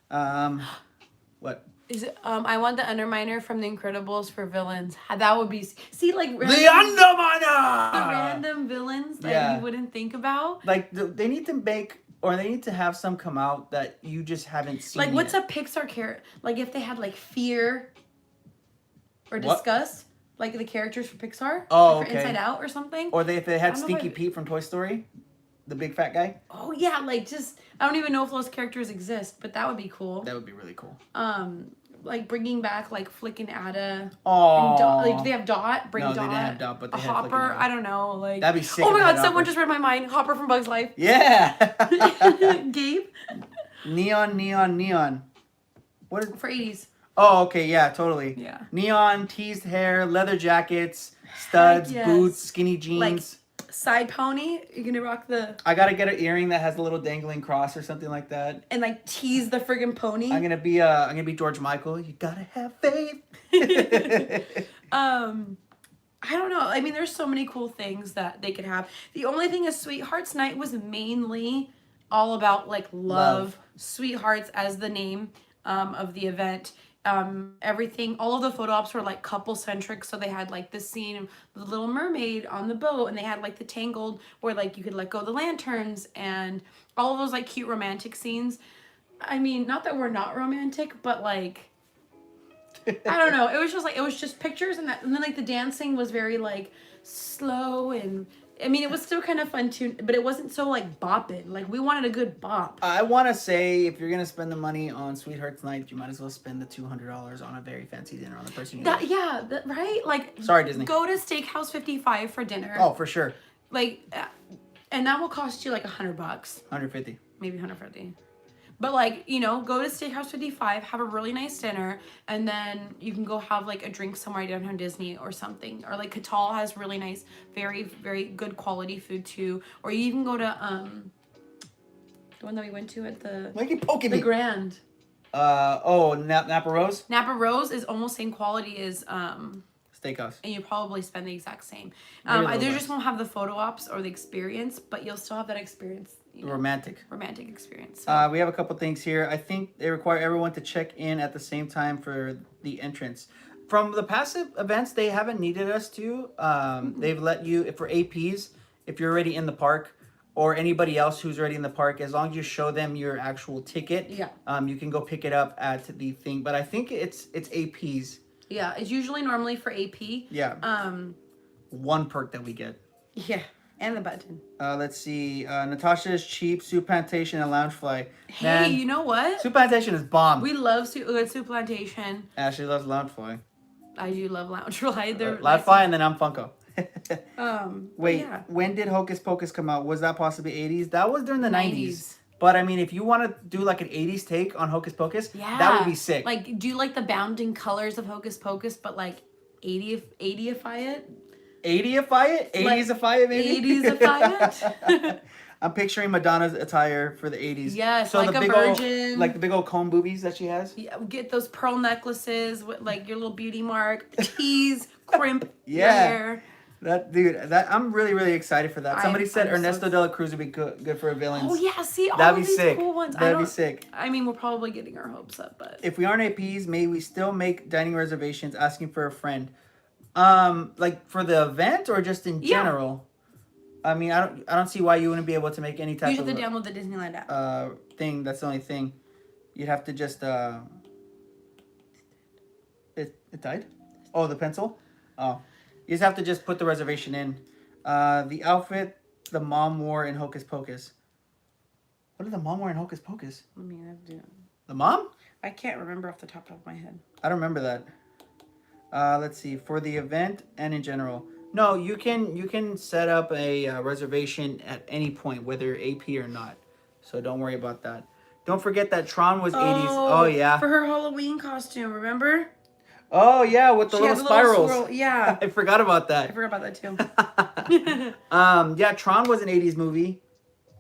What? Is it? I want the Underminer from The Incredibles for villains. That would be the Underminer. The random villains that you wouldn't think about. Like they need to make, or they need to have some come out that you just haven't seen. Like what's yet. a Pixar character? Like if they had like fear or disgust, like the characters for Pixar. Oh, like for Inside Out or something. Or if they had Stinky Pete from Toy Story. The big fat guy? Oh, yeah. Like, I don't even know if those characters exist, but that would be cool. That would be really cool. Like, bringing back, like, Flick and Ada. Oh. Like, do they have Dot? No, Dot. they didn't have Dot, but they had Hopper? Flick and Ada. I don't know. Like, that'd be sick. Oh, my God. Someone just read my mind. Hopper from Bug's Life. Yeah. Gabe? Neon. What is For 80s. Oh, okay. Yeah, totally. Yeah. Neon, teased hair, leather jackets, studs, boots, skinny jeans. Like, side pony, you're gonna rock the. I gotta get an earring that has a little dangling cross or something like that. And like tease the friggin' pony. I'm gonna be George Michael. You gotta have faith. I don't know. There's so many cool things that they could have. The only thing is, Sweethearts Night was mainly all about like love. Sweethearts as the name of the event. Everything, all of the photo ops were like couple centric, so they had like this scene of the Little Mermaid on the boat, and they had like the Tangled where like you could let go of the lanterns and all of those like cute romantic scenes. Not that we're not romantic, but like I don't know, it was just pictures, and then like the dancing was very like slow, and it was still kind of fun too, but it wasn't so like bopping. Like we wanted a good bop. I want to say, if you're gonna spend the money on Sweethearts Night, you might as well spend the $200 on a very fancy dinner on the person you love. Right? Like, sorry, Disney. Go to Steakhouse 55 for dinner. Oh, for sure. Like, and that will cost you like $100. 150. Maybe 150. But like, go to Steakhouse 55, have a really nice dinner, and then you can go have like a drink somewhere downtown Disney or something. Or like Catal has really nice, very, very good quality food too. Or you even go to The one that we went to at the Why you poking the me? Grand. Napa Rose? Napa Rose is almost same quality as Steakhouse. and you probably spend the exact same. Maybe They just won't have the photo ops or the experience, but you'll still have that experience. You know, romantic experience. So. We have a couple things here. I think they require everyone to check in at the same time for the entrance. From the past events, they haven't needed us to. They've let you, for APs, if you're already in the park, or anybody else who's already in the park, as long as you show them your actual ticket, you can go pick it up at the thing. But I think it's APs. Yeah, it's usually normally for AP. Yeah. One perk that we get. Yeah, and the button. Let's see. Natasha's cheap, Soup Plantation, and Loungefly. Hey, Man, you know what? Soup Plantation is bomb. We love Soup Plantation. Ashley loves Loungefly. I do love Loungefly. Loungefly, and then I'm Funko. Wait, yeah. When did Hocus Pocus come out? Was that possibly 80s? That was during the 90s. But I mean, if you want to do like an 80s take on Hocus Pocus, that would be sick. Like, do you like the bounding colors of Hocus Pocus, but like 80ify it? 80ify it? 80s-ify it, maybe? 80s-ify it? I'm picturing Madonna's attire for the 80s. Yes, so like the a big virgin. Old, like the big old comb boobies that she has. Yeah, get those pearl necklaces with like your little beauty mark, the tease, crimp, yeah. hair. I'm really, really excited for that. Somebody said Ernesto de la Cruz would be good for a villain. Oh yeah, see all That'd be these sick. cool ones. That'd be sick. I mean, we're probably getting our hopes up, but if we aren't APs, may we still make dining reservations asking for a friend? Like for the event or just in general? I mean, I don't see why you wouldn't be able to make any type of... You have to download the Disneyland app. Thing. That's the only thing. You'd have to just... It died? Oh, the pencil? Oh. You just have to just put the reservation in. The outfit the mom wore in Hocus Pocus. What did the mom wear in Hocus Pocus? I mean, I do. The mom? I can't remember off the top of my head. I don't remember that. Let's see. For the event and in general... No, you can set up a reservation at any point, whether AP or not. So don't worry about that. Don't forget that Tron was 80s. Oh, yeah. For her Halloween costume, remember? Oh, yeah, with the little spirals. Little yeah. I forgot about that. I forgot about that, too. Yeah, Tron was an 80s movie.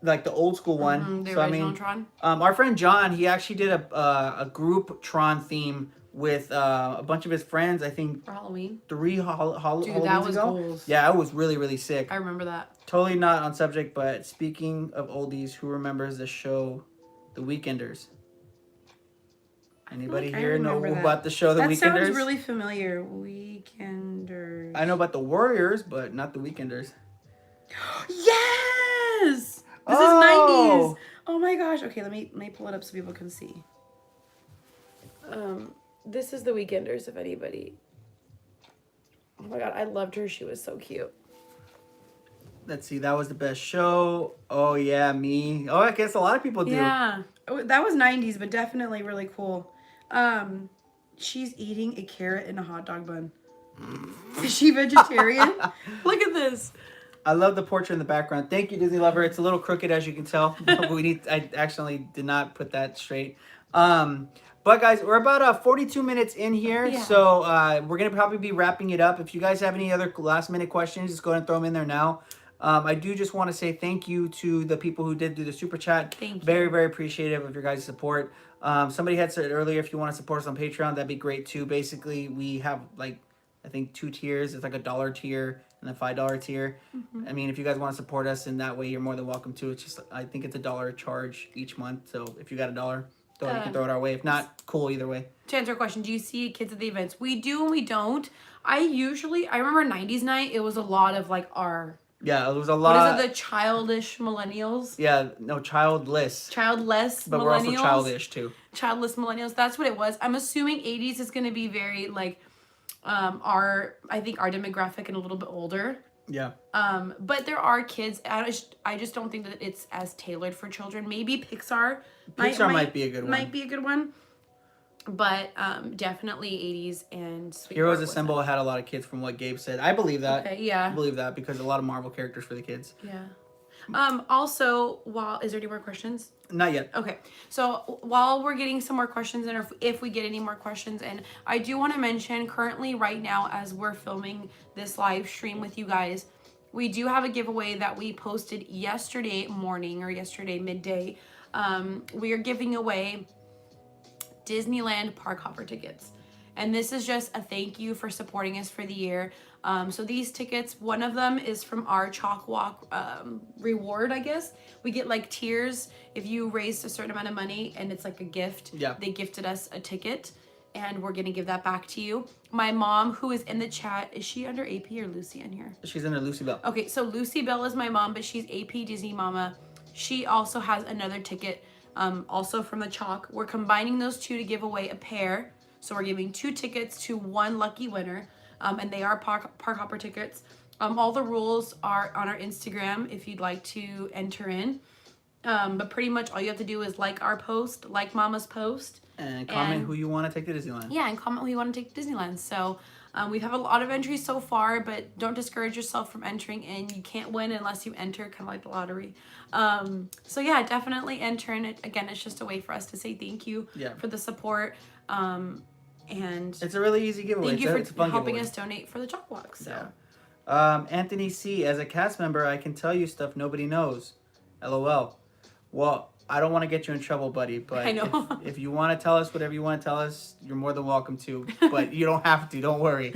Like the old school one. The original Tron. Our friend John, he actually did a group Tron theme with a bunch of his friends, I think. For Halloween? 3 Halloweens Dude, that was ago. goals. Yeah, it was really, really sick. I remember that. Totally not on subject, but speaking of oldies, who remembers the show The Weekenders? Anybody here know about the show The Weekenders? That sounds really familiar. Weekenders. I know about the Warriors, but not the Weekenders. Yes! This is 90s. Oh my gosh. Okay, let me pull it up so people can see. This is The Weekenders, if anybody. Oh my god, I loved her. She was so cute. Let's see, that was the best show. Oh yeah, me. Oh, I guess a lot of people do. Yeah. Oh, that was 90s, but definitely really cool. She's eating a carrot in a hot dog bun. Is she vegetarian? Look at this. I love the portrait in the background. Thank you, Disney Lover. It's a little crooked, as you can tell. I actually did not put that straight. But guys, we're about 42 minutes in here, so we're going to probably be wrapping it up. If you guys have any other last-minute questions, just go ahead and throw them in there now. I do just want to say thank you to the people who did do the Super Chat. Thank you. Very, very appreciative of your guys' support. Somebody had said earlier, if you want to support us on Patreon, that'd be great too. Basically, we have, like, I think 2 tiers. It's like a $1 tier and a $5 tier. I mean, if you guys want to support us in that way, you're more than welcome to. It's just, I think it's $1 charge each month. So if you got $1... you can throw it our way. If not, cool either way. To answer your question, do you see kids at the events? We do and we don't. I remember 90s night, it was a lot of like our... Yeah, it was a lot... What is it, the childish millennials? Yeah, no, childless. Childless but millennials. But we're also childish too. Childless millennials, that's what it was. I'm assuming 80s is going to be very like, I think our demographic and a little bit older. Yeah. But there are kids. I just don't think that it's as tailored for children. Maybe Pixar might be a good one. Might be a good one. But definitely 80s and Sweet Heroes Assemble had a lot of kids from what Gabe said. I believe that. Okay, yeah. I believe that because a lot of Marvel characters for the kids. Yeah. Also, is there any more questions? Not yet. Okay. So while we're getting some more questions in, or if we get any more questions in, I do want to mention currently right now as we're filming this live stream with you guys, we do have a giveaway that we posted yesterday morning or yesterday midday. we are giving away Disneyland park hopper tickets. And this is just a thank you for supporting us for the year. So these tickets, one of them is from our Chalk Walk reward, I guess. We get like tiers if you raise a certain amount of money and it's like a gift. Yeah. They gifted us a ticket and we're going to give that back to you. My mom, who is in the chat, is she under AP or Lucy in here? She's under Lucy Bell. Okay, so Lucy Bell is my mom, but she's AP Disney Mama. She also has another ticket, also from the Chalk. We're combining those two to give away a pair. So we're giving 2 tickets to 1 lucky winner, and they are park hopper tickets. All the rules are on our Instagram if you'd like to enter in. But pretty much all you have to do is like our post, like Mama's post. And comment who you want to take to Disneyland. Yeah, and comment who you want to take to Disneyland. So we have a lot of entries so far, but don't discourage yourself from entering in. You can't win unless you enter, kind of like the lottery. So yeah, definitely enter in. It again, it's just a way for us to say thank you for the support. And it's a really easy giveaway. Thank you it's for helping giveaway. us donate for the Chalk Walk. So Anthony C, as a cast member, I can tell you stuff nobody knows. LOL. Well, I don't want to get you in trouble, buddy, but I know. if you want to tell us whatever you want to tell us, you're more than welcome to, but you don't have to, don't worry.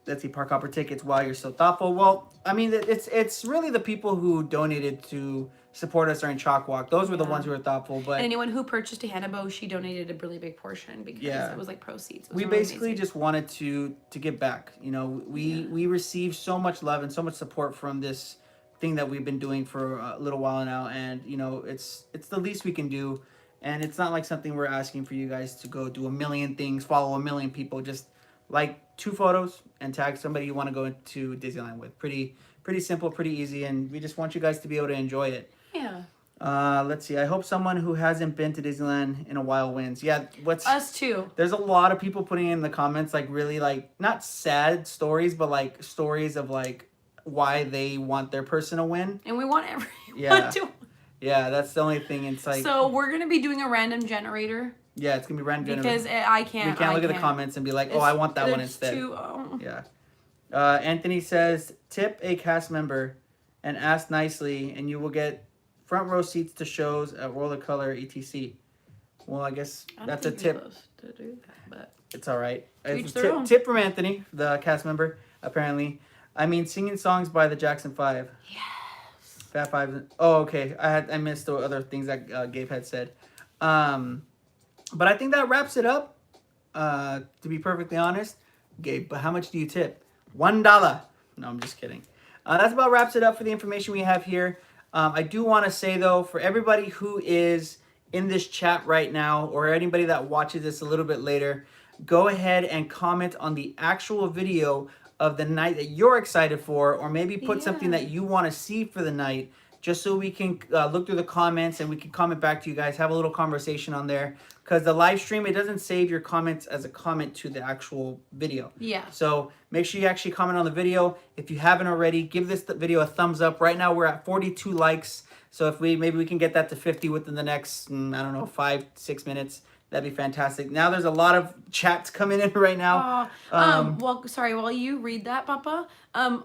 Let's see, park hopper tickets while you're so thoughtful. Well, I mean, it's really the people who donated to support us during Chalk Walk. Those were the ones who were thoughtful, but... And anyone who purchased a Hannibal, she donated a really big portion because it was like proceeds. We really basically amazing. just wanted to give back. You know, we received so much love and so much support from this thing that we've been doing for a little while now, and you know, it's the least we can do, and it's not like something we're asking for you guys to go do a million things, follow a million people. Just like 2 photos and tag somebody you want to go to Disneyland with. Pretty simple, pretty easy, and we just want you guys to be able to enjoy it. Yeah. Let's see. I hope someone who hasn't been to Disneyland in a while wins. Yeah, Us too. There's a lot of people putting in the comments like really like not sad stories, but like stories of like why they want their person to win. And we want everyone to win. Yeah, that's the only thing. It's like, so we're gonna be doing a random generator. Yeah, it's gonna be random because generator. I can't. We can't look at the comments and be like, oh, I want that one instead. Yeah. Anthony says, tip a cast member and ask nicely, and you will get front row seats to shows at World of Color, etc. Well, I guess that's a tip. To do that, but it's all right. It's a tip from Anthony, the cast member, apparently. I mean, singing songs by the Jackson 5. Yes. Fat Five. Oh, okay. I missed the other things that Gabe had said. But I think that wraps it up. To be perfectly honest, Gabe, but how much do you tip? $1. No, I'm just kidding. That's about wraps it up for the information we have here. I do want to say, though, for everybody who is in this chat right now, or anybody that watches this a little bit later, go ahead and comment on the actual video of the night that you're excited for, or maybe put something that you want to see for the night, just so we can look through the comments and we can comment back to you guys, have a little conversation on there. Because the live stream, it doesn't save your comments as a comment to the actual video. Yeah. So make sure you actually comment on the video. If you haven't already, give this video a thumbs up. Right now we're at 42 likes. So if maybe we can get that to 50 within the next, I don't know, 5-6 minutes. That'd be fantastic. Now there's a lot of chats coming in right now. Well, sorry, while you read that, Papa,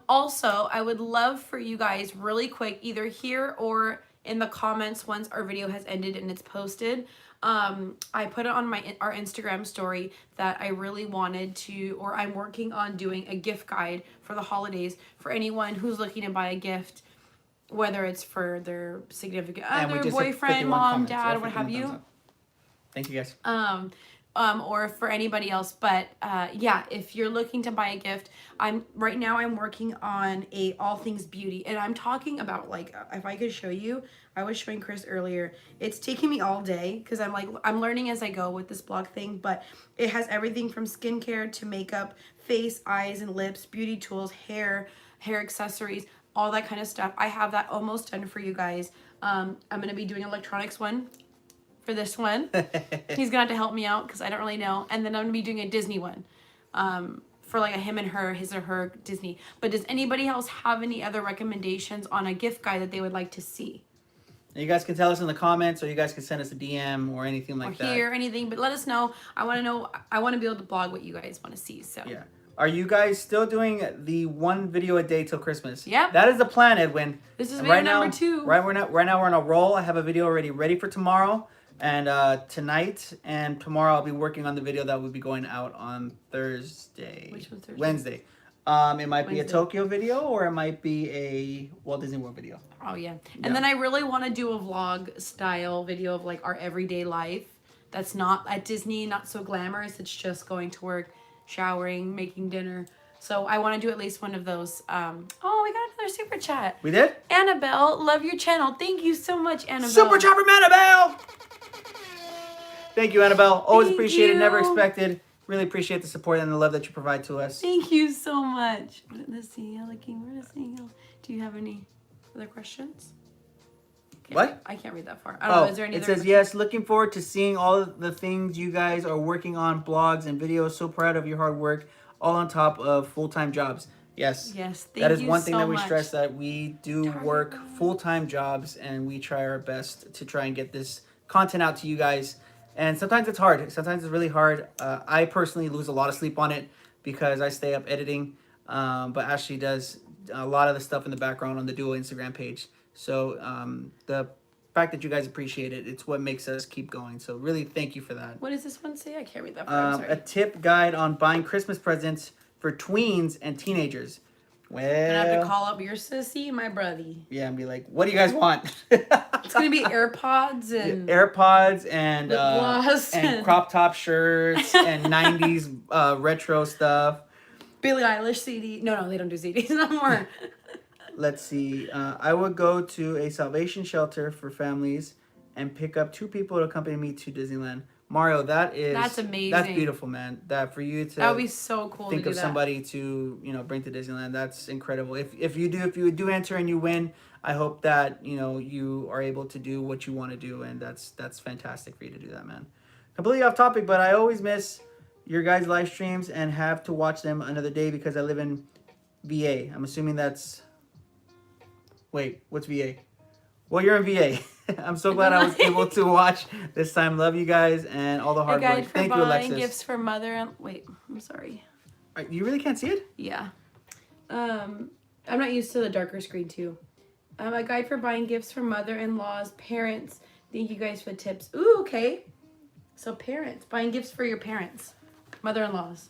also, I would love for you guys really quick, either here or in the comments once our video has ended and it's posted. I put it on our Instagram story that I really wanted to, or I'm working on doing a gift guide for the holidays for anyone who's looking to buy a gift, whether it's for their significant other, boyfriend, mom, dad, what have you. Thank you, guys. Or for anybody else, but yeah, if you're looking to buy a gift, right now I'm working on a all things beauty, and I'm talking about, like, if I could show you, I was showing Chris earlier, it's taking me all day because I'm learning as I go with this blog thing, but it has everything from skincare to makeup, face, eyes and lips, beauty tools, hair accessories, all that kind of stuff. I have that almost done for you guys. I'm gonna be doing electronics one for this one. He's gonna have to help me out because I don't really know. And then I'm gonna be doing a Disney one for like a him and her, his or her Disney. But does anybody else have any other recommendations on a gift guide that they would like to see? You guys can tell us in the comments, or you guys can send us a DM or anything like that. Or anything, but let us know. I want to know. I want to be able to blog what you guys want to see. So yeah. Are you guys still doing the one video a day till Christmas? Yeah. That is the plan, Edwin. This is video number 2. Right now we're on a roll. I have a video already ready for tomorrow and tonight, and tomorrow I'll be working on the video that will be going out on Thursday. Which was Thursday? Wednesday. It might be a Tokyo video or it might be a Walt Disney World video. Oh yeah. And then I really want to do a vlog style video of like our everyday life. That's not at Disney, not so glamorous. It's just going to work, showering, making dinner. So I want to do at least one of those. Oh, we got another super chat. We did? Annabelle, love your channel. Thank you so much, Annabelle. Super chat from Annabelle! Thank you, Annabelle. Always appreciate it, never expected. Really appreciate the support and the love that you provide to us. Thank you so much. Let's see. Do you have any other questions? What? I can't read that far. I don't know. Is there any it other says, questions? yes, looking forward to seeing all the things you guys are working on, blogs and videos. So proud of your hard work, all on top of full-time jobs. Yes. Yes, thank you That is one thing so that we much. stress, that we do work full-time jobs and we try our best to try and get this content out to you guys. And sometimes it's hard. Sometimes it's really hard. I personally lose a lot of sleep on it because I stay up editing. But Ashley does a lot of the stuff in the background on the Duoo Instagram page. So the fact that you guys appreciate it, it's what makes us keep going. So really thank you for that. What does this one say? I can't read that far. I'm sorry. A tip guide on buying Christmas presents for tweens and teenagers. Well, Gonna have to call up your sissy, my brother. yeah, and be like, what do you guys want? It's gonna be AirPods and AirPods and lip gloss and crop top shirts and 90s retro stuff. Billie Eilish CD. No, they don't do CDs no more. Let's see. I would go to a salvation shelter for families and pick up 2 people to accompany me to Disneyland. Mario, that's amazing. That's beautiful, man. That for you to That would be so cool. think to do of that. somebody to bring to Disneyland. That's incredible. If you do enter and you win, I hope that you are able to do what you want to do, and that's fantastic for you to do that, man. Completely off topic, but I always miss your guys' live streams and have to watch them another day because I live in VA. I'm assuming that's. Wait, what's VA? Well, you're in VA. I'm so glad I was able to watch this time. Love you guys and all the hard work. Thank you, Alexis. Gifts for mother and wait, I'm sorry. You really can't see it? Yeah. I'm not used to the darker screen too. A guide for buying gifts for mother-in-laws, parents. Thank you guys for the tips. Ooh, okay. So parents, buying gifts for your parents, mother-in-laws.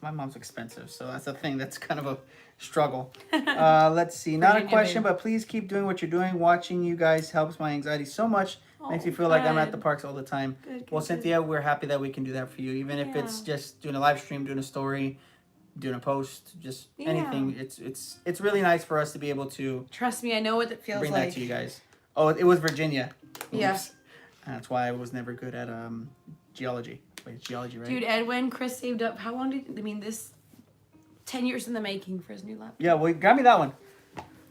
My mom's expensive, so that's a thing. That's kind of a struggle. Let's see. Not a question, but please keep doing what you're doing. Watching you guys helps my anxiety so much. Makes me feel like I'm at the parks all the time. Well, Cynthia, we're happy that we can do that for you. Even if it's just doing a live stream, doing a story, doing a post, just anything. It's really nice for us to be able to. Trust me, I know what it feels bring like. That to you guys. Oh, it was Virginia. Yes. That's why I was never good at geology. Wait, it's geology, right? Dude, Edwin, Chris saved up. How long this 10 years in the making for his new laptop. Yeah, well, grab me that one.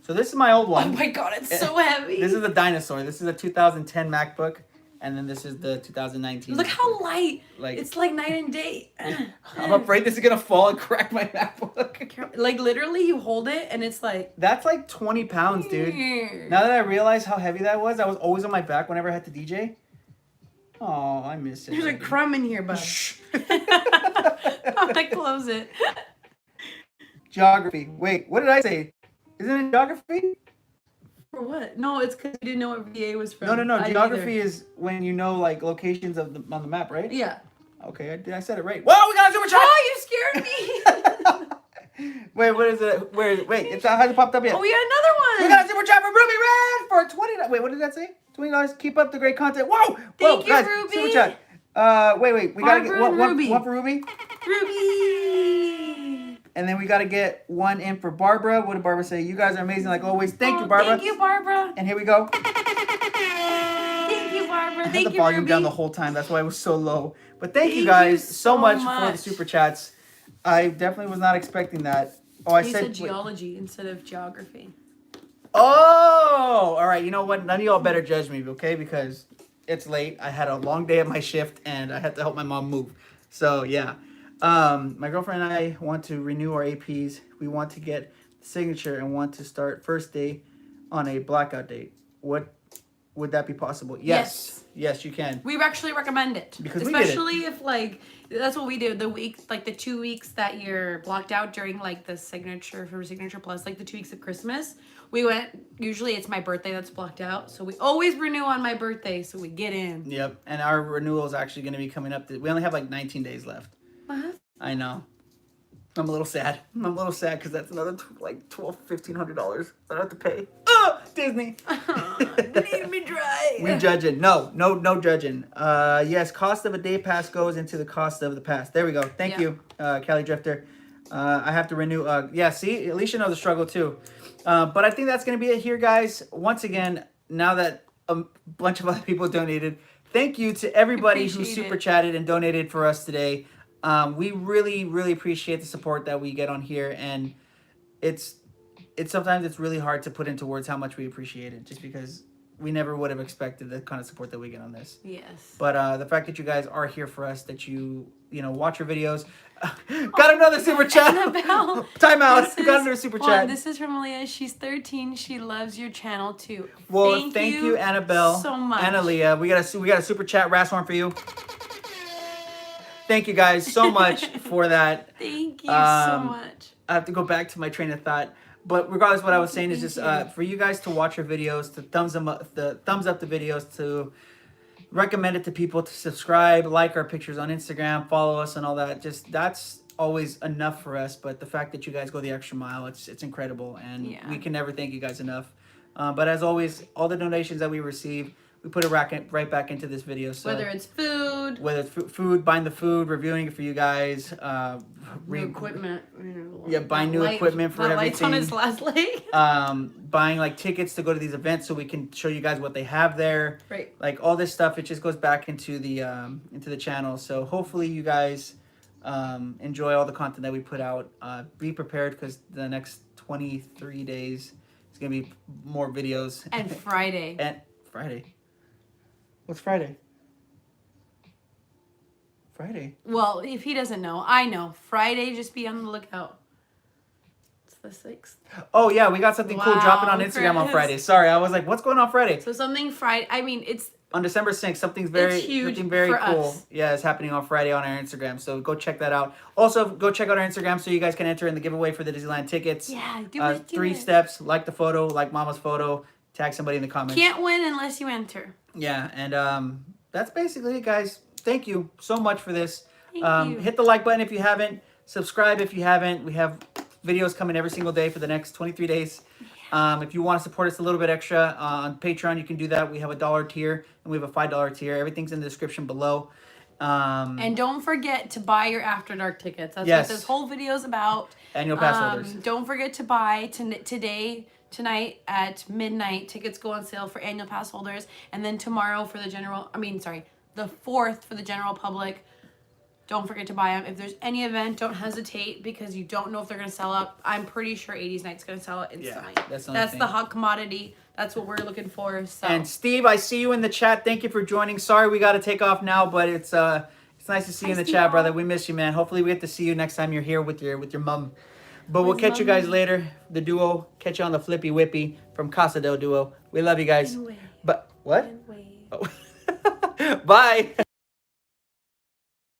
So this is my old one. Oh my god, it's so heavy. This is the dinosaur. This is a 2010 MacBook, and then this is the 2019. Look how light. Like, it's like night and day. I'm afraid this is gonna fall and crack my MacBook. Like literally, you hold it and it's like. That's like 20 pounds, dude. Now that I realize how heavy that was always on my back whenever I had to DJ. Oh, I miss it. There's a crumb in here, bud. Shh. I'm gonna close it. Geography. Wait, what did I say? Isn't it geography? For what? No, it's because you didn't know what VA was from. No. Geography is when you know like locations on the map, right? Yeah. Okay, I said it right. Whoa, we got a super chat! Oh, you scared me! Wait, what is it? Wait, it hasn't popped up yet. Oh, we got another one! We got a super chat from Ruby Red for $20. Wait, what did that say? $20. Keep up the great content. Whoa! Thank you, guys, Ruby! Super chat. Wait. We gotta get Ruby. one for Ruby. Ruby! And then we gotta get one in for Barbara. What did Barbara say? You guys are amazing like always. Thank you, Barbara. Thank you, Barbara. And here we go. Thank you, Barbara. I had Thank the you, volume Ruby. down the whole time. That's why it was so low. But thank you guys so much for the super chats. I definitely was not expecting that. Oh, You said geology instead of geography. Oh, all right. You know what? None of y'all better judge me, okay? Because it's late. I had a long day at my shift, and I had to help my mom move. So, yeah. My girlfriend and I want to renew our APs. We want to get the signature and want to start first day on a blackout date. What would that be possible? Yes. Yes, you can. We actually recommend it. Because we did it. Especially if, like, that's what we do. The weeks, like, the 2 weeks that you're blocked out during, like, the Signature Plus, like, the 2 weeks of Christmas. We went, usually it's my birthday that's blocked out. So we always renew on my birthday, so we get in. Yep. And our renewal is actually going to be coming up. We only have, like, 19 days left. What? I know. I'm a little sad. I'm a little sad because that's another, like, $1,500 that I have to pay. Oh, Disney. Leave me dry. We judging. No judging. Yes, cost of a day pass goes into the cost of the pass. There we go. Thank you, Cali Drifter. I have to renew. Yeah, see, at least you know the struggle too. But I think that's going to be it here, guys. Once again, now that a bunch of other people donated, thank you to everybody who super chatted and donated for us today. We really, really appreciate the support that we get on here, and it's sometimes it's really hard to put into words how much we appreciate it, just because we never would have expected the kind of support that we get on this. Yes. But the fact that you guys are here for us, that you watch our videos. Got another super chat. Annabelle. Time out. Got another super chat. This is from Leah. She's 13. She loves your channel too. Well, thank you, Annabelle. So much. Anna Leah. We got a super chat ras horn for you. Thank you guys so much for that. Thank you so much. I have to go back to my train of thought. But regardless, what I was saying is just for you guys to watch our videos, to thumbs up the videos, to recommend it to people, to subscribe, like our pictures on Instagram, follow us and all that. Just that's always enough for us. But the fact that you guys go the extra mile, it's incredible, and we can never thank you guys enough. But as always, all the donations that we receive, we put it right back into this video. So whether it's food, buying the food, reviewing it for you guys, new equipment, buying new equipment for everything. Lights on his last leg. Buying like tickets to go to these events so we can show you guys what they have there. Right. Like all this stuff, it just goes back into the channel. So hopefully you guys enjoy all the content that we put out. Be prepared because the next 23 days is gonna be more videos. And Friday. What's Friday? Friday. Well, if he doesn't know, I know. Friday, just be on the lookout. It's the 6th. Oh, yeah, we got something cool dropping on Instagram on Friday. Sorry, I was like, what's going on Friday? So something Friday, I mean, it's... On December 6th, something very cool. Us. Yeah, it's happening on Friday on our Instagram. So go check that out. Also, go check out our Instagram so you guys can enter in the giveaway for the Disneyland tickets. Yeah, do it. 3 steps. Like the photo, like Mama's photo. Tag somebody in the comments. Can't win unless you enter. Yeah, and that's basically it, guys. Thank you so much for this. Thank you. Hit the like button if you haven't. Subscribe if you haven't. We have videos coming every single day for the next 23 days. If you want to support us a little bit extra on Patreon, you can do that. We have a $1 tier and we have a $5 tier. Everything's in the description below. And don't forget to buy your After Dark tickets. That's what this whole video is about. Annual pass holders. Don't forget to buy tonight at midnight. Tickets go on sale for annual pass holders, and then tomorrow for the the 4th for the general public. Don't forget to buy them. If there's any event, don't hesitate because you don't know if they're going to sell out. I'm pretty sure 80s Night's going to sell out instantly. Yeah, that's the hot commodity. That's what we're looking for. So. And Steve, I see you in the chat. Thank you for joining. Sorry we got to take off now, but it's nice to see you in the chat, brother. We miss you, man. Hopefully we get to see you next time you're here with your mom. But we'll catch you guys later. The duo, catch you on the Flippy Whippy from Casa del Duo. We love you guys. But what? Oh. Bye.